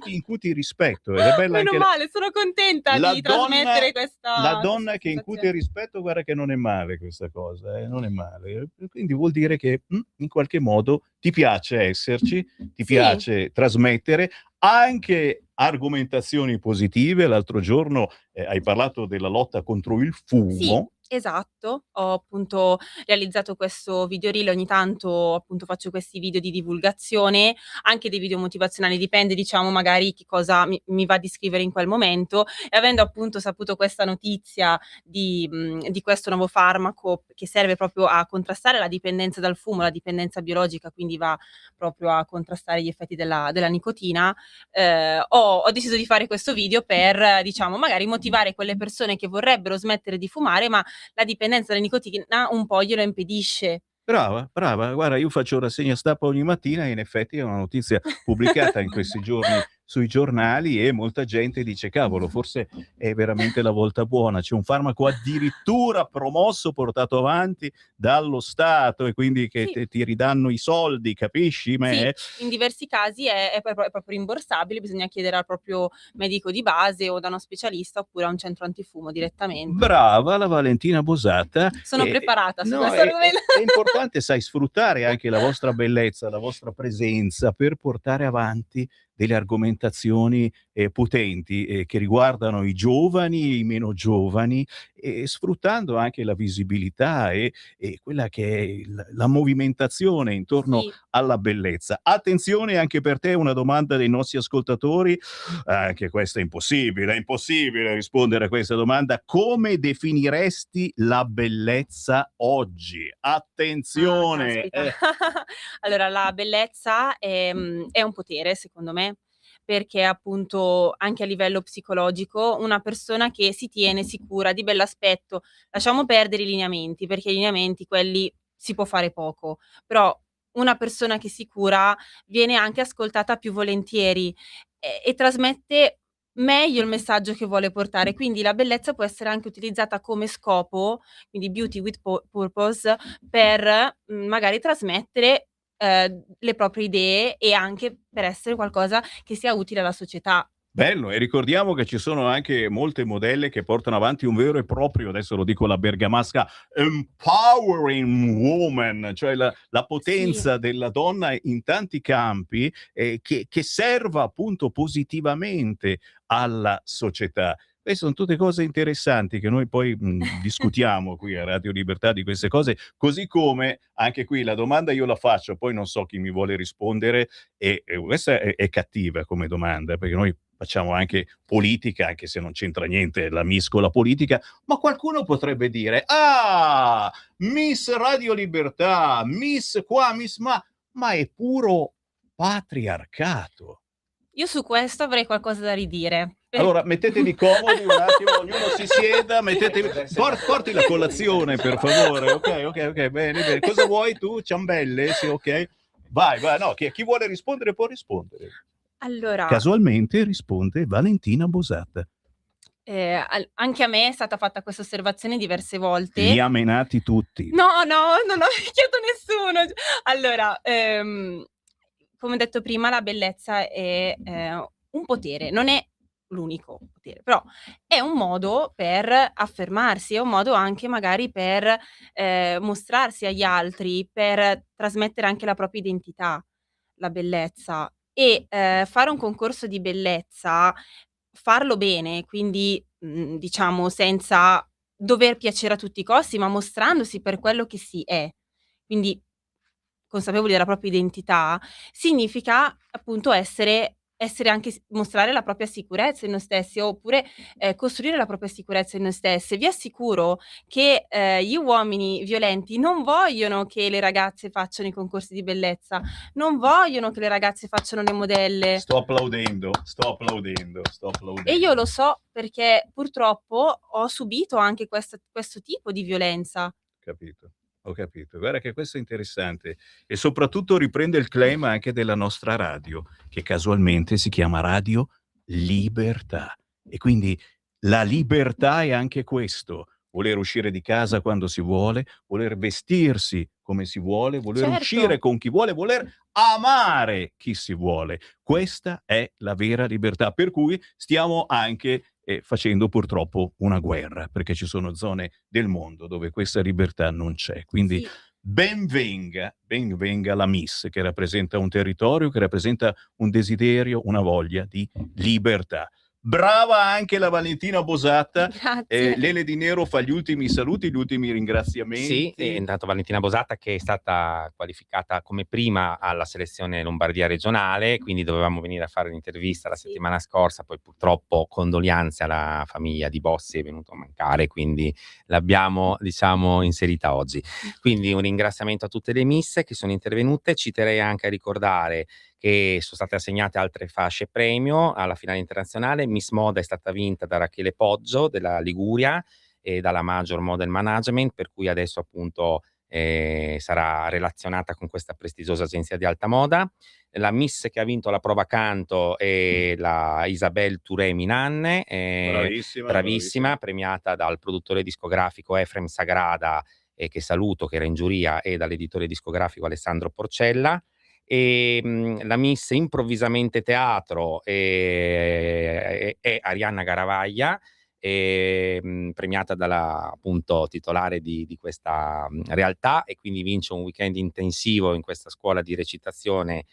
B: incuti rispetto, ed è bella
L: Meno
B: anche
L: male, sono contenta di trasmettere questa.
B: la donna che
L: questa
B: incute rispetto, guarda che non è male questa cosa, non è male. Quindi vuol dire che in qualche modo ti piace esserci, ti
L: Sì.
B: piace trasmettere anche argomentazioni positive. L'altro giorno hai parlato della lotta contro il fumo.
L: Sì, esatto. Ho appunto realizzato questo video reel, ogni tanto appunto faccio questi video di divulgazione, anche dei video motivazionali, dipende diciamo magari che cosa mi va di scrivere in quel momento, e avendo appunto saputo questa notizia di questo nuovo farmaco che serve proprio a contrastare la dipendenza dal fumo, la dipendenza biologica, quindi va proprio a contrastare gli effetti della nicotina, ho deciso di fare questo video per, diciamo, magari motivare quelle persone che vorrebbero smettere di fumare, ma la dipendenza dalla nicotina un po' glielo impedisce.
B: Brava, guarda, io faccio rassegna stampa ogni mattina e in effetti è una notizia pubblicata in questi giorni sui giornali e molta gente dice cavolo, forse è veramente la volta buona, c'è un farmaco addirittura promosso, portato avanti dallo Stato e quindi che
L: Sì.
B: ti ridanno i soldi, capisci me?
L: Sì, in diversi casi è proprio rimborsabile, bisogna chiedere al proprio medico di base o da uno specialista oppure a un centro antifumo direttamente.
B: Brava la Valentina Bosatta.
L: Sono preparata su
B: no,
L: questo argomento.
B: è importante, sai, sfruttare anche la vostra bellezza, la vostra presenza per portare avanti delle argomentazioni potenti che riguardano i giovani e i meno giovani, e sfruttando anche la visibilità e quella che è la movimentazione intorno
L: Sì.
B: alla bellezza. Attenzione, anche per te una domanda dei nostri ascoltatori, anche questa è impossibile rispondere a questa domanda: come definiresti la bellezza oggi? Attenzione!
L: Caspita. Allora, la bellezza è un potere, secondo me, perché appunto anche a livello psicologico una persona che si tiene sicura, di bell'aspetto, lasciamo perdere i lineamenti, perché i lineamenti quelli si può fare poco, però una persona che si cura viene anche ascoltata più volentieri e trasmette meglio il messaggio che vuole portare. Quindi la bellezza può essere anche utilizzata come scopo, quindi beauty with purpose, per magari trasmettere le proprie idee e anche per essere qualcosa che sia utile alla società.
B: Bello, e ricordiamo che ci sono anche molte modelle che portano avanti un vero e proprio, adesso lo dico la bergamasca, empowering woman, cioè la potenza della donna in tanti campi che serva appunto positivamente alla società. Queste sono tutte cose interessanti che noi poi discutiamo qui a Radio Libertà di queste cose, così come anche qui la domanda io la faccio, poi non so chi mi vuole rispondere, e questa è cattiva come domanda, perché noi facciamo anche politica, anche se non c'entra niente la Miss con la politica, ma qualcuno potrebbe dire: ah, Miss Radio Libertà, Miss qua, Miss ma è puro patriarcato.
L: Io su questo avrei qualcosa da ridire.
B: Allora, mettetevi comodi un attimo, ognuno si sieda, porti la colazione, per favore. Ok, bene. Cosa vuoi tu? Ciambelle? Sì, ok. Vai, no, chi vuole rispondere può rispondere.
L: Allora,
B: Casualmente risponde Valentina Bosatta.
L: anche a me è stata fatta questa osservazione diverse volte.
B: Li ha menati tutti.
L: No, non ho chiesto nessuno. Allora, come ho detto prima, la bellezza è un potere, non è l'unico potere, però è un modo per affermarsi, è un modo anche magari per mostrarsi agli altri, per trasmettere anche la propria identità, la bellezza. E fare un concorso di bellezza, farlo bene, quindi diciamo senza dover piacere a tutti i costi, ma mostrandosi per quello che si è, quindi consapevoli della propria identità, significa appunto essere anche mostrare la propria sicurezza in noi stessi, oppure costruire la propria sicurezza in noi stessi. Vi assicuro che gli uomini violenti non vogliono che le ragazze facciano i concorsi di bellezza, non vogliono che le ragazze facciano le modelle.
B: Sto applaudendo.
L: E io lo so perché purtroppo ho subito anche questo tipo di violenza.
B: Ho capito. Guarda che questo è interessante e soprattutto riprende il claim anche della nostra radio, che casualmente si chiama Radio Libertà. E quindi la libertà è anche questo: voler uscire di casa quando si vuole, voler vestirsi come si vuole, voler
L: Certo.
B: uscire con chi vuole, voler amare chi si vuole. Questa è la vera libertà, per cui stiamo anche facendo purtroppo una guerra, perché ci sono zone del mondo dove questa libertà non c'è. Quindi
L: Sì.
B: ben venga la Miss, che rappresenta un territorio, che rappresenta un desiderio, una voglia di libertà. Brava anche la Valentina Bosatta.
L: Grazie.
B: Lele Di Nero fa gli ultimi saluti, gli ultimi ringraziamenti.
F: Sì, è intanto Valentina Bosatta, che è stata qualificata come prima alla selezione Lombardia regionale, quindi dovevamo venire a fare l'intervista la settimana scorsa, poi purtroppo condoglianze alla famiglia di Bossi, è venuto a mancare, quindi l'abbiamo inserita oggi. Quindi un ringraziamento a tutte le miss che sono intervenute. Ci terrei anche a ricordare che sono state assegnate altre fasce premio alla finale internazionale. Miss Moda è stata vinta da Rachele Poggio della Liguria e dalla Major Model Management, per cui adesso appunto sarà relazionata con questa prestigiosa agenzia di alta moda. La Miss che ha vinto la prova canto è la Isabelle Touré Minanne, bravissima, premiata dal produttore discografico Efrem Sagrada, che saluto, che era in giuria, e dall'editore discografico Alessandro Porcella. E la Miss improvvisamente teatro è Arianna Garavaglia, premiata dalla appunto titolare di questa realtà, e quindi vince un weekend intensivo in questa scuola di recitazione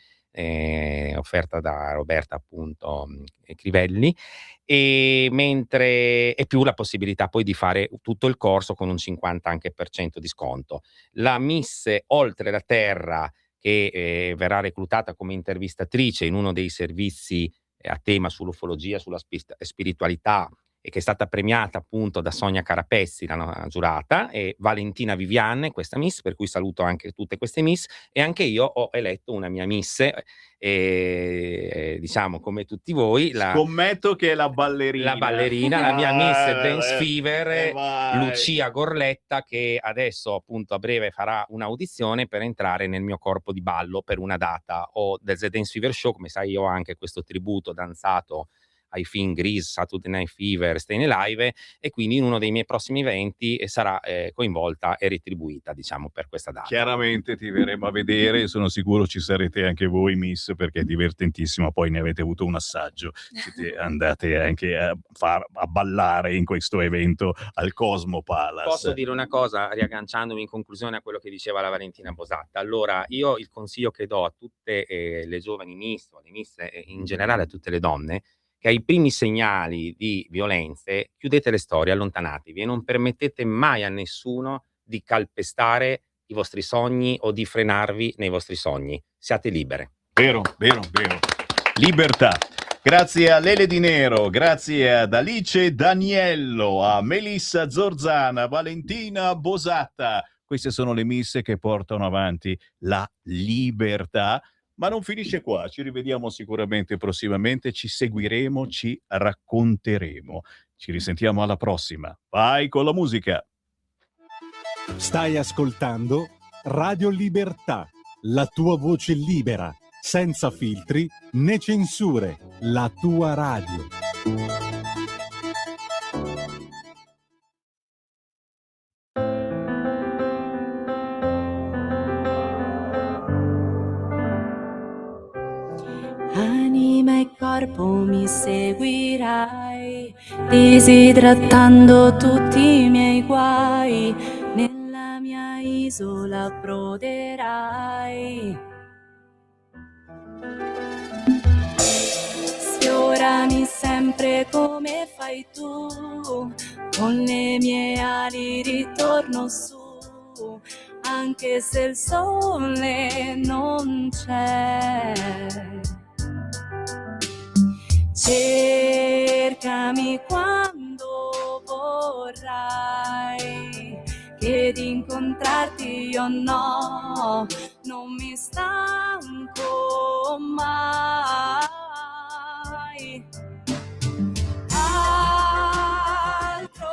F: offerta da Roberta appunto Crivelli, e mentre è più la possibilità poi di fare tutto il corso con un 50% anche di sconto. La Miss Oltre la Terra, che verrà reclutata come intervistatrice in uno dei servizi a tema sull'ufologia, sulla spiritualità, e che è stata premiata appunto da Sonia Carapezzi, la giurata, e Valentina Viviane, questa Miss, per cui saluto anche tutte queste Miss. E anche io ho eletto una mia Miss, diciamo come tutti voi.
B: Scommetto che è la ballerina.
F: La mia Miss Dance Fever, Lucia Gorletta, che adesso appunto a breve farà un'audizione per entrare nel mio corpo di ballo per una data o del The Dance Fever Show. Come sai, io ho anche questo tributo danzato ai film Grease, Saturday Night Fever, Staying Alive, e quindi in uno dei miei prossimi eventi sarà coinvolta e retribuita, diciamo, per questa data.
B: Chiaramente ti verremo a vedere e sono sicuro ci sarete anche voi, Miss, perché è divertentissimo. Poi ne avete avuto un assaggio, siete andate anche a ballare in questo evento al Cosmo Palace.
F: Posso dire una cosa, riagganciandomi in conclusione a quello che diceva la Valentina Bosatta? Allora, io il consiglio che do a tutte le giovani Miss, o le Miss in generale, a tutte le donne, che ai primi segnali di violenze chiudete le storie, allontanatevi e non permettete mai a nessuno di calpestare i vostri sogni o di frenarvi nei vostri sogni. Siate libere.
B: Vero. Libertà. Grazie a Lele Di Nero, grazie ad Alice Daniello, a Melissa Zorzana, Valentina Bosatta. Queste sono le Miss che portano avanti la libertà. Ma non finisce qua, ci rivediamo sicuramente prossimamente, ci seguiremo, ci racconteremo. Ci risentiamo alla prossima. Vai con la musica.
K: Stai ascoltando Radio Libertà, la tua voce libera, senza filtri né censure, la tua radio.
N: Anima e corpo mi seguirai, disidratando tutti i miei guai, nella mia isola approderai. Sfiorami sempre come fai tu, con le mie ali ritorno su, anche se il sole non c'è. Cercami quando vorrai, che di incontrarti io no, non mi stanco mai. Altro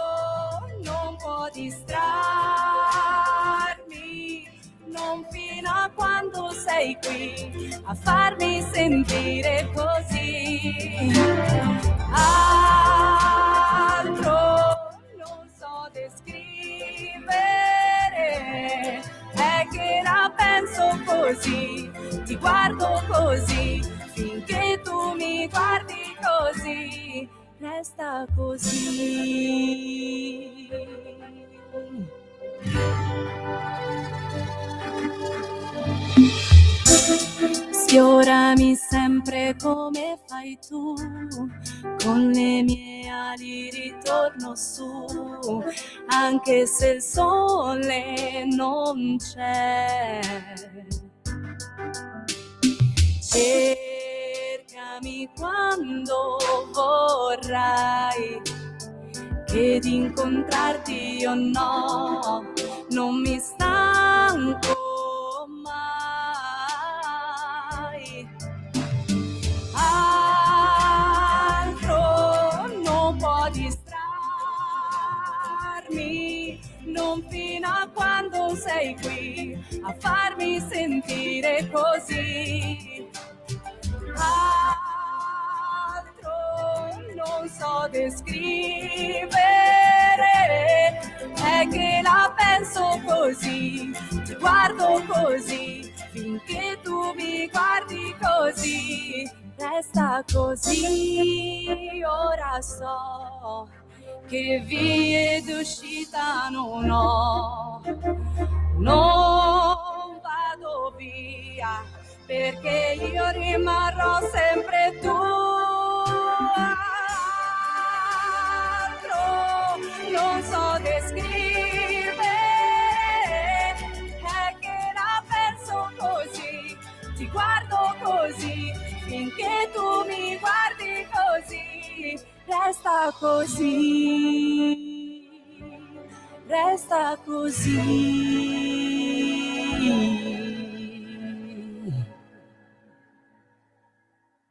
N: non può distrarmi, non fino a quando sei qui a farmi sentire così. Altro non so descrivere, è che la penso così, ti guardo così, finché tu mi guardi così, resta così. Sfiorami sempre come fai tu, con le mie ali ritorno su, anche se il sole non c'è. Cercami quando vorrai, che di incontrarti io no, non mi stanco mai. Altro non può distrarmi, non fino a quando sei qui a farmi sentire così. Altro non so descrivere, è che la penso così, ti guardo così, finché tu mi guardi così, resta così. Ora so che vie d'uscita non ho, non vado via, perché io rimarrò sempre tu. Altro non so descrivere, è che la penso così, ti guardo così, finché tu mi guardi così, resta così, resta così.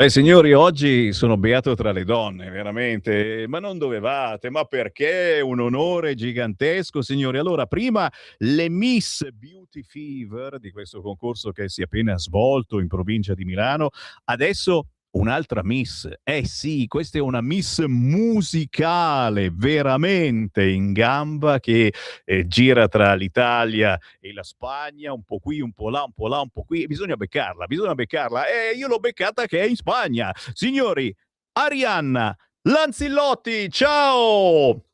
B: Signori, oggi sono beato tra le donne, veramente, ma non dovevate, ma perché? Un onore gigantesco, signori. Allora, prima le Miss Beauty Fever di questo concorso che si è appena svolto in provincia di Milano, adesso un'altra Miss. Eh sì, questa è una Miss musicale, veramente in gamba, che gira tra l'Italia e la Spagna, un po' qui, un po' là, un po' là, un po' qui. Bisogna beccarla, bisogna beccarla. E io l'ho beccata che è in Spagna. Signori, Arianna Lanzillotti, ciao!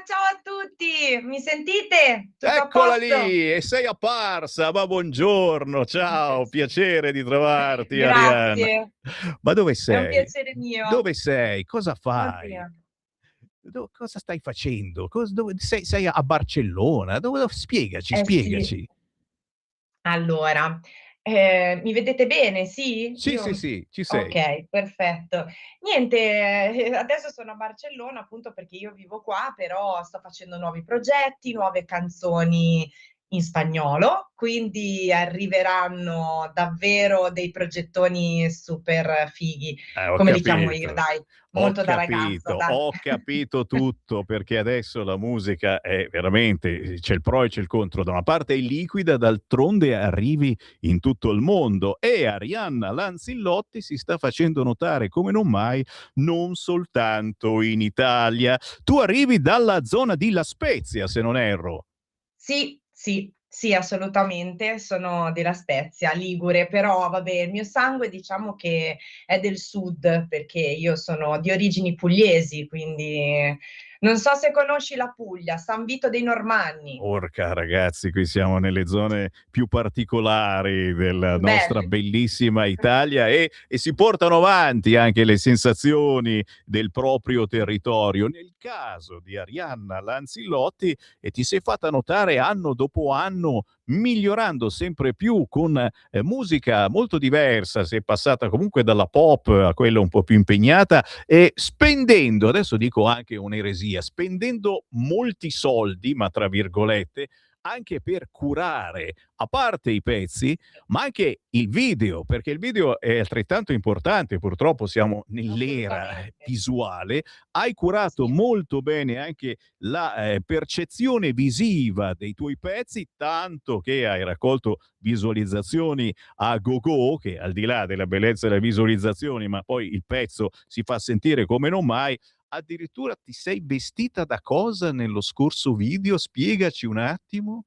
O: Ciao a tutti, mi sentite? Tutto a
B: Eccola
O: posto?
B: lì, e sei apparsa, ma buongiorno, ciao, piacere di trovarti, Arianna.
O: Grazie,
B: Ma dove
O: è un
B: sei?
O: piacere mio.
B: Dove sei? Cosa fai?
O: Oddio.
B: Cosa stai facendo? Dove sei a Barcellona? Spiegaci,
O: Sì.
B: spiegaci.
O: Allora, mi vedete bene, sì?
B: Sì, sì, sì, ci sei.
O: Ok, perfetto. Niente, adesso sono a Barcellona appunto perché io vivo qua, però sto facendo nuovi progetti, nuove canzoni in spagnolo, quindi arriveranno davvero dei progettoni super fighi,
B: Ho
O: come li chiamo io,
B: capito.
O: dai, molto da ragazza, dai.
B: Ho capito tutto, perché adesso la musica è veramente, c'è il pro e c'è il contro. Da una parte è liquida, d'altronde arrivi in tutto il mondo e Arianna Lanzillotti si sta facendo notare come non mai, non soltanto in Italia. Tu arrivi dalla zona di La Spezia, se non erro.
O: Sì, sì, sì, assolutamente. Sono della Spezia, ligure, però vabbè, il mio sangue diciamo che è del sud, perché io sono di origini pugliesi, quindi non so se conosci la Puglia, San Vito dei Normanni.
B: Porca ragazzi, qui siamo nelle zone più particolari della nostra
O: Beh,
B: bellissima Italia e si portano avanti anche le sensazioni del proprio territorio. Nel caso di Arianna Lanzillotti, e ti sei fatta notare anno dopo anno, migliorando sempre più con musica molto diversa, sei passata comunque dalla pop a quella un po' più impegnata e spendendo, adesso dico anche un'eresia, spendendo molti soldi, ma tra virgolette, anche per curare, a parte i pezzi, ma anche il video, perché il video è altrettanto importante, purtroppo siamo nell'era visuale. Hai curato molto bene anche la percezione visiva dei tuoi pezzi, tanto che hai raccolto visualizzazioni a go-go, che al di là della bellezza delle visualizzazioni, ma poi il pezzo si fa sentire come non mai. Addirittura ti sei vestita da cosa nello scorso video? Spiegaci un attimo.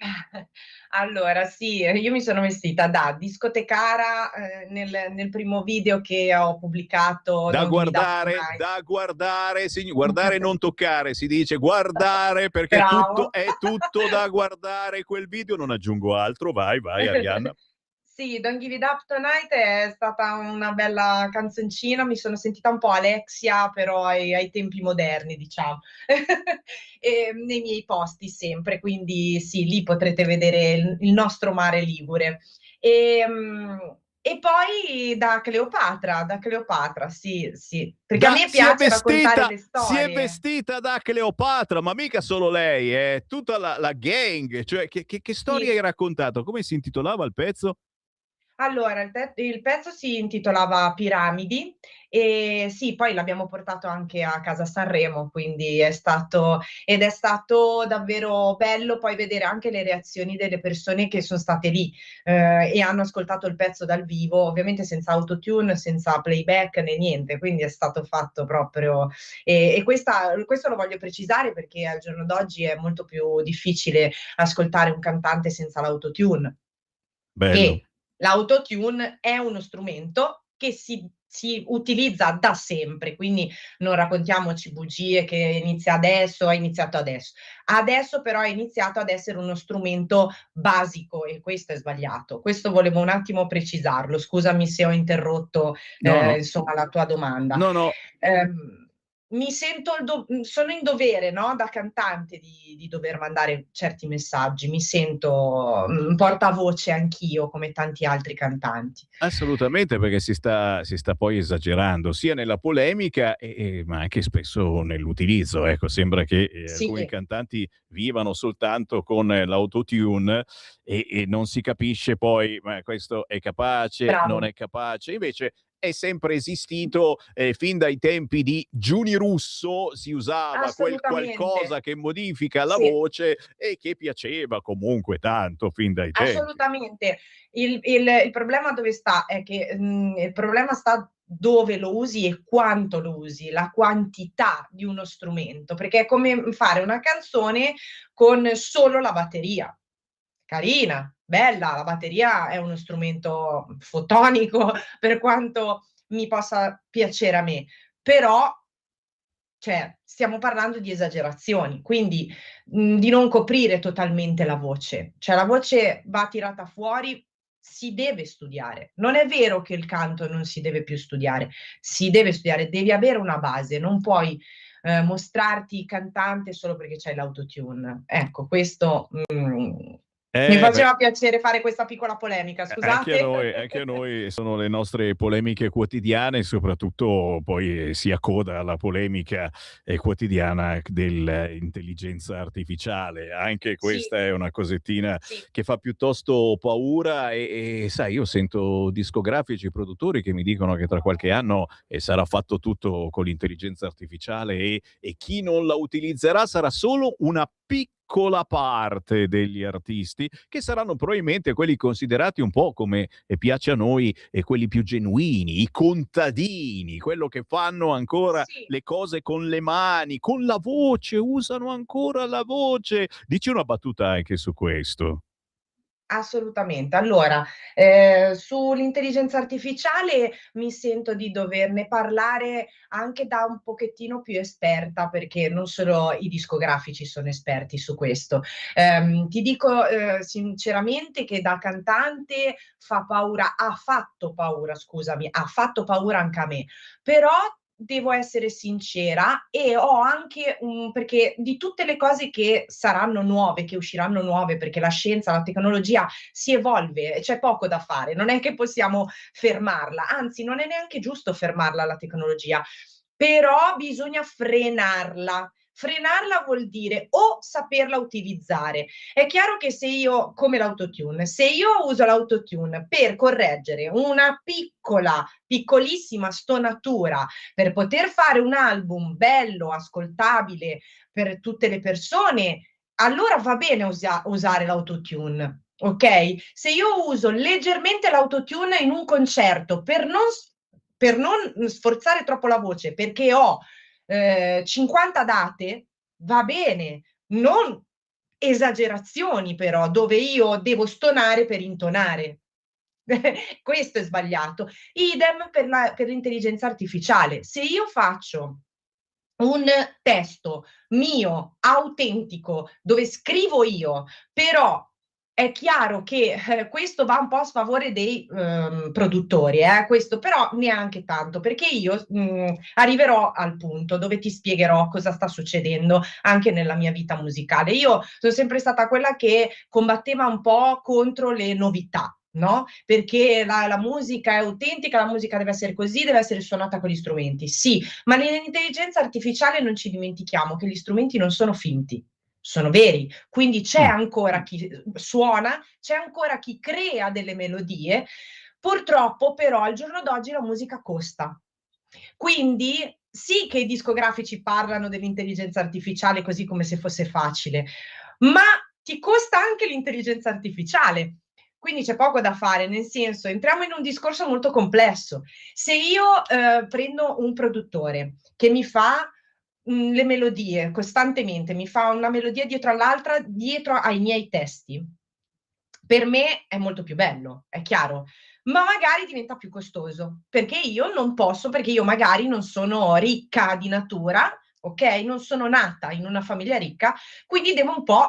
O: Allora sì, io mi sono vestita da discotecara, nel primo video che ho pubblicato,
B: Da
O: Don't Give It Up
B: guardare,
O: Tonight.
B: guardare e non toccare, si dice guardare perché
O: Bravo.
B: è tutto da guardare quel video, non aggiungo altro, vai Arianna.
O: Sì, Don't Give It Up Tonight è stata una bella canzoncina, mi sono sentita un po' Alexia, però ai tempi moderni, diciamo, nei miei posti sempre, quindi sì, lì potrete vedere il nostro mare ligure. E poi da Cleopatra, sì, sì, perché a me piace raccontare le
B: Si è
O: storie.
B: vestita da Cleopatra, ma mica solo lei, è tutta la gang, cioè che storia
O: Sì.
B: hai raccontato? Come si intitolava il pezzo?
O: Allora, il pezzo si intitolava Piramidi e sì, poi l'abbiamo portato anche a casa Sanremo, quindi è stato davvero bello poi vedere anche le reazioni delle persone che son state lì, e hanno ascoltato il pezzo dal vivo, ovviamente senza autotune, senza playback né niente, quindi è stato fatto proprio e questo lo voglio precisare perché al giorno d'oggi è molto più difficile ascoltare un cantante senza l'autotune.
B: Bello.
O: Che l'autotune è uno strumento che si utilizza da sempre, quindi non raccontiamoci bugie che inizia adesso, ha iniziato adesso. Adesso però è iniziato ad essere uno strumento basico e questo è sbagliato. Questo volevo un attimo precisarlo. Scusami se ho interrotto,
B: No.
O: insomma la tua domanda.
B: No.
O: Mi sento sono in dovere, no, da cantante di dover mandare certi messaggi. Mi sento, portavoce anch'io come tanti altri cantanti.
B: Assolutamente, perché si sta poi esagerando sia nella polemica ma anche spesso nell'utilizzo. Ecco, sembra che alcuni
O: Sì.
B: cantanti vivano soltanto con l'autotune e non si capisce poi, ma questo è capace, non
O: Bravo.
B: è capace. Invece è sempre esistito, fin dai tempi di Giuni Russo si usava quel qualcosa
O: Assolutamente.
B: che modifica la
O: Sì.
B: voce e che piaceva comunque tanto fin dai tempi.
O: Assolutamente. Il problema dove sta? È che, il problema sta dove lo usi e quanto lo usi, la quantità di uno strumento, perché è come fare una canzone con solo la batteria. Carina, bella, la batteria è uno strumento fotonico per quanto mi possa piacere a me, però cioè, stiamo parlando di esagerazioni, quindi, di non coprire totalmente la voce. Cioè la voce va tirata fuori, si deve studiare. Non è vero che il canto non si deve più studiare, si deve studiare, devi avere una base, non puoi, mostrarti cantante solo perché c'hai l'autotune. Ecco, questo, Mi
B: Beh,
O: faceva piacere fare questa piccola polemica, scusate.
B: anche a noi sono le nostre polemiche quotidiane, soprattutto poi si accoda alla polemica quotidiana dell'intelligenza artificiale. Anche
O: Sì,
B: questa è una cosettina
O: sì.
B: che fa piuttosto paura e sai, io sento discografici, produttori che mi dicono che tra qualche anno sarà fatto tutto con l'intelligenza artificiale e chi non la utilizzerà sarà solo una piccola parte degli artisti che saranno probabilmente quelli considerati un po' come piace a noi e quelli più genuini, i contadini, quello che fanno ancora
O: Sì.
B: le cose con le mani, con la voce, usano ancora la voce. Dici una battuta anche su questo.
O: Assolutamente. Allora, sull'intelligenza artificiale mi sento di doverne parlare anche da un pochettino più esperta, perché non solo i discografici sono esperti su questo. Ti dico, sinceramente che da cantante ha fatto paura, scusami, ha fatto paura anche a me. Però devo essere sincera e ho anche perché di tutte le cose che saranno nuove, che usciranno nuove, perché la scienza, la tecnologia si evolve, c'è poco da fare, non è che possiamo fermarla, anzi non è neanche giusto fermarla la tecnologia, però bisogna frenarla. Frenarla vuol dire o saperla utilizzare. È chiaro che se io, come l'autotune, se io uso l'autotune per correggere una piccolissima stonatura, per poter fare un album bello, ascoltabile per tutte le persone, allora va bene usare l'autotune, ok? Se io uso leggermente l'autotune in un concerto per non sforzare troppo la voce, perché ho 50 date, va bene, non esagerazioni però, dove io devo stonare per intonare. Questo è sbagliato. Idem per l'intelligenza artificiale. Se io faccio un testo mio, autentico, dove scrivo io, però è chiaro che questo va un po' a sfavore dei produttori, questo però neanche tanto, perché io arriverò al punto dove ti spiegherò cosa sta succedendo anche nella mia vita musicale. Io sono sempre stata quella che combatteva un po' contro le novità. No? Perché la musica è autentica, la musica deve essere così, deve essere suonata con gli strumenti. Sì, ma nell'intelligenza artificiale non ci dimentichiamo che gli strumenti non sono finti, sono veri. Quindi c'è ancora chi suona, c'è ancora chi crea delle melodie. Purtroppo, però, al giorno d'oggi la musica costa. Quindi sì che i discografici parlano dell'intelligenza artificiale così come se fosse facile, ma ti costa anche l'intelligenza artificiale. Quindi c'è poco da fare, nel senso, entriamo in un discorso molto complesso. Se io prendo un produttore che mi fa le melodie costantemente, mi fa una melodia dietro all'altra, dietro ai miei testi, per me è molto più bello, è chiaro, ma magari diventa più costoso, perché io non posso, perché io magari non sono ricca di natura, ok? Non sono nata in una famiglia ricca, quindi devo un po'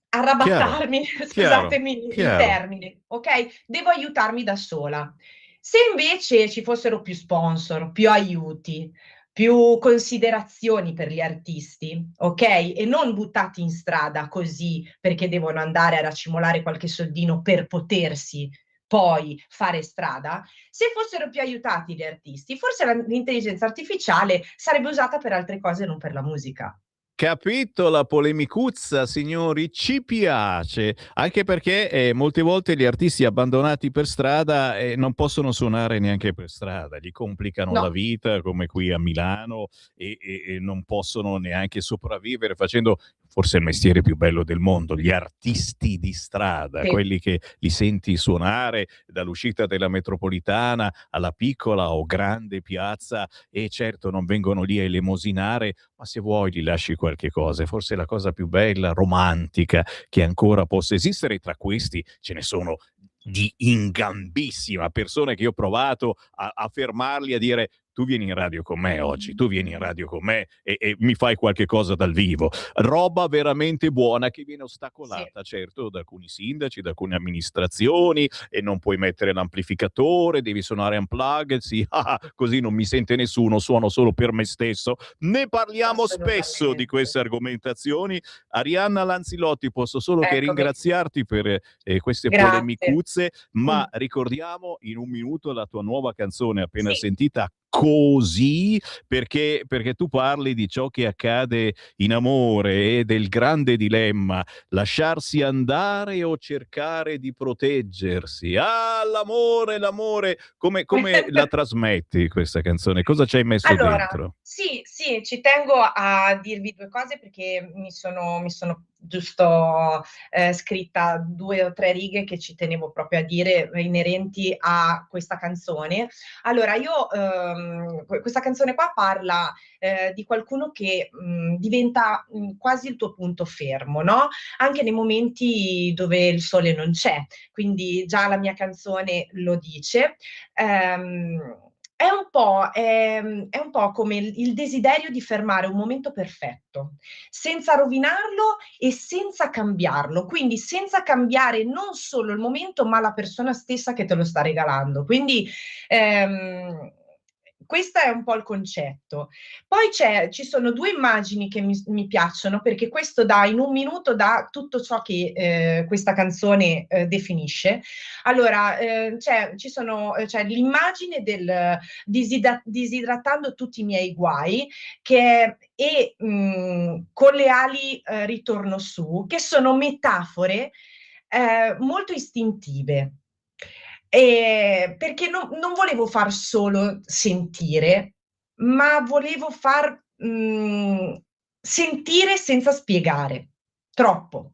O: arrabattarmi, scusatemi il termine, ok? Devo aiutarmi da sola. Se invece ci fossero più sponsor, più aiuti, più considerazioni per gli artisti, ok? E non buttati in strada così perché devono andare a racimolare qualche soldino per potersi poi fare strada, se fossero più aiutati gli artisti, forse l'intelligenza artificiale sarebbe usata per altre cose, non per la musica.
B: Capito la polemicuzza, signori, ci piace, anche perché molte volte gli artisti abbandonati per strada non possono suonare neanche per strada, gli complicano la vita come qui a Milano e non possono neanche sopravvivere facendo forse il mestiere più bello del mondo, gli artisti di strada, quelli che li senti suonare dall'uscita della metropolitana alla piccola o grande piazza e certo non vengono lì a elemosinare, ma se vuoi gli lasci qualche cosa, è forse la cosa più bella, romantica che ancora possa esistere. Tra questi ce ne sono di ingambissima, persone che io ho provato a fermarli, a dire tu vieni in radio con me oggi, tu vieni in radio con me e mi fai qualche cosa dal vivo. Roba veramente buona che viene ostacolata, certo, da alcuni sindaci, da alcune amministrazioni, e non puoi mettere l'amplificatore, devi suonare unplugged, sì, così non mi sente nessuno, suono solo per me stesso. Ne parliamo spesso di queste argomentazioni. Arianna Lanzillotti, posso solo che ringraziarti per queste polemicuzze, ma ricordiamo in un minuto la tua nuova canzone appena sentita, Così, perché tu parli di ciò che accade in amore e del grande dilemma, lasciarsi andare o cercare di proteggersi. L'amore, come la trasmetti questa canzone? Cosa ci hai messo dentro?
O: Sì, ci tengo a dirvi 2 cose perché mi sono giusto scritta 2 o 3 righe che ci tenevo proprio a dire inerenti a questa canzone. Allora io questa canzone qua parla di qualcuno che diventa quasi il tuo punto fermo, no, anche nei momenti dove il sole non c'è, quindi già la mia canzone lo dice. È un po' come il desiderio di fermare un momento perfetto, senza rovinarlo e senza cambiarlo, quindi senza cambiare non solo il momento, ma la persona stessa che te lo sta regalando. Quindi, questo è un po' il concetto. Poi ci sono 2 immagini che mi piacciono, perché questo in un minuto dà tutto ciò che questa canzone definisce. Allora, c'è l'immagine del disidratando tutti i miei guai, con le ali ritorno su, che sono metafore molto istintive. Perché non volevo far solo sentire, ma volevo far sentire senza spiegare troppo.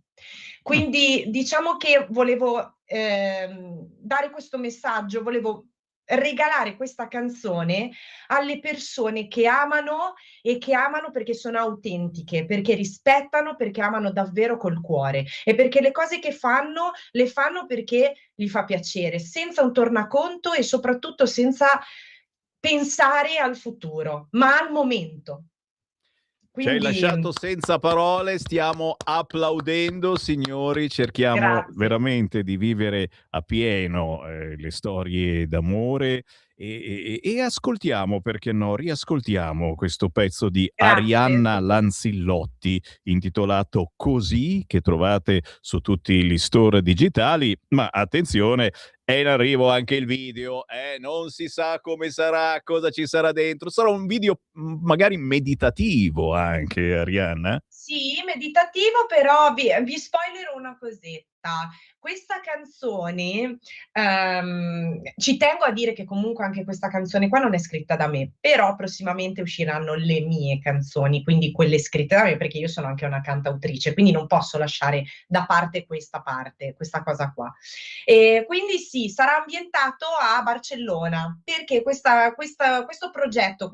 O: Quindi diciamo che volevo dare questo messaggio, volevo regalare questa canzone alle persone che amano perché sono autentiche, perché rispettano, perché amano davvero col cuore e perché le cose che fanno, le fanno perché gli fa piacere, senza un tornaconto e soprattutto senza pensare al futuro, ma al momento.
B: Ci hai lasciato senza parole, stiamo applaudendo, signori, cerchiamo veramente di vivere a pieno le storie d'amore e ascoltiamo, perché no, riascoltiamo questo pezzo di Arianna Lanzillotti intitolato Così, che trovate su tutti gli store digitali, ma attenzione, è in arrivo anche il video, non si sa come sarà, cosa ci sarà dentro, sarà un video magari meditativo anche, Arianna?
O: Sì, meditativo, però vi spoilerò una cosetta. Questa canzone, ci tengo a dire che comunque anche questa canzone qua non è scritta da me, però prossimamente usciranno le mie canzoni, quindi quelle scritte da me, perché io sono anche una cantautrice, quindi non posso lasciare da parte, questa cosa qua. E quindi sì, sarà ambientato a Barcellona, perché questo progetto,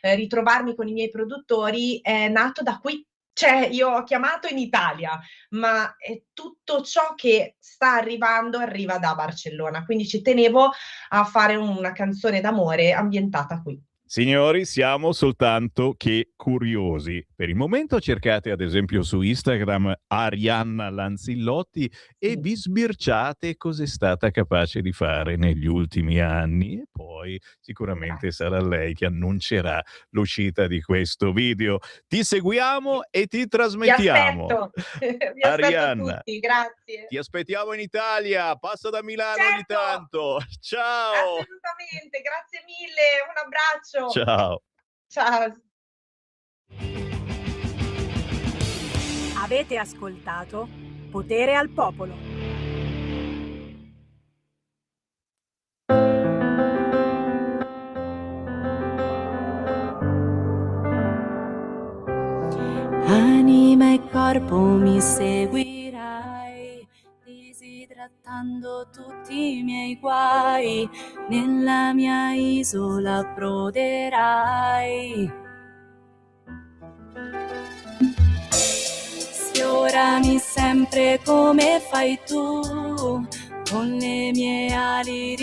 O: ritrovarmi con i miei produttori è nato da qui. Cioè, io ho chiamato in Italia, ma tutto ciò che sta arrivando arriva da Barcellona, quindi ci tenevo a fare una canzone d'amore ambientata qui.
B: Signori, siamo soltanto che curiosi. Per il momento cercate ad esempio su Instagram Arianna Lanzillotti e vi sbirciate cos'è stata capace di fare negli ultimi anni, e poi sicuramente sarà lei che annuncerà l'uscita di questo video. Ti seguiamo e ti trasmettiamo.
O: Vi aspetto
B: Arianna,
O: tutti, grazie.
B: ti aspettiamo in Italia, passa da Milano ogni tanto. Ciao!
O: Assolutamente, grazie mille, un abbraccio.
B: Ciao.
O: Ciao.
A: Avete ascoltato Potere al Popolo.
N: Anima e corpo mi seguirai, disidratando tutti i miei guai, nella mia isola approderai. Sfiorami sempre come fai tu, con le mie ali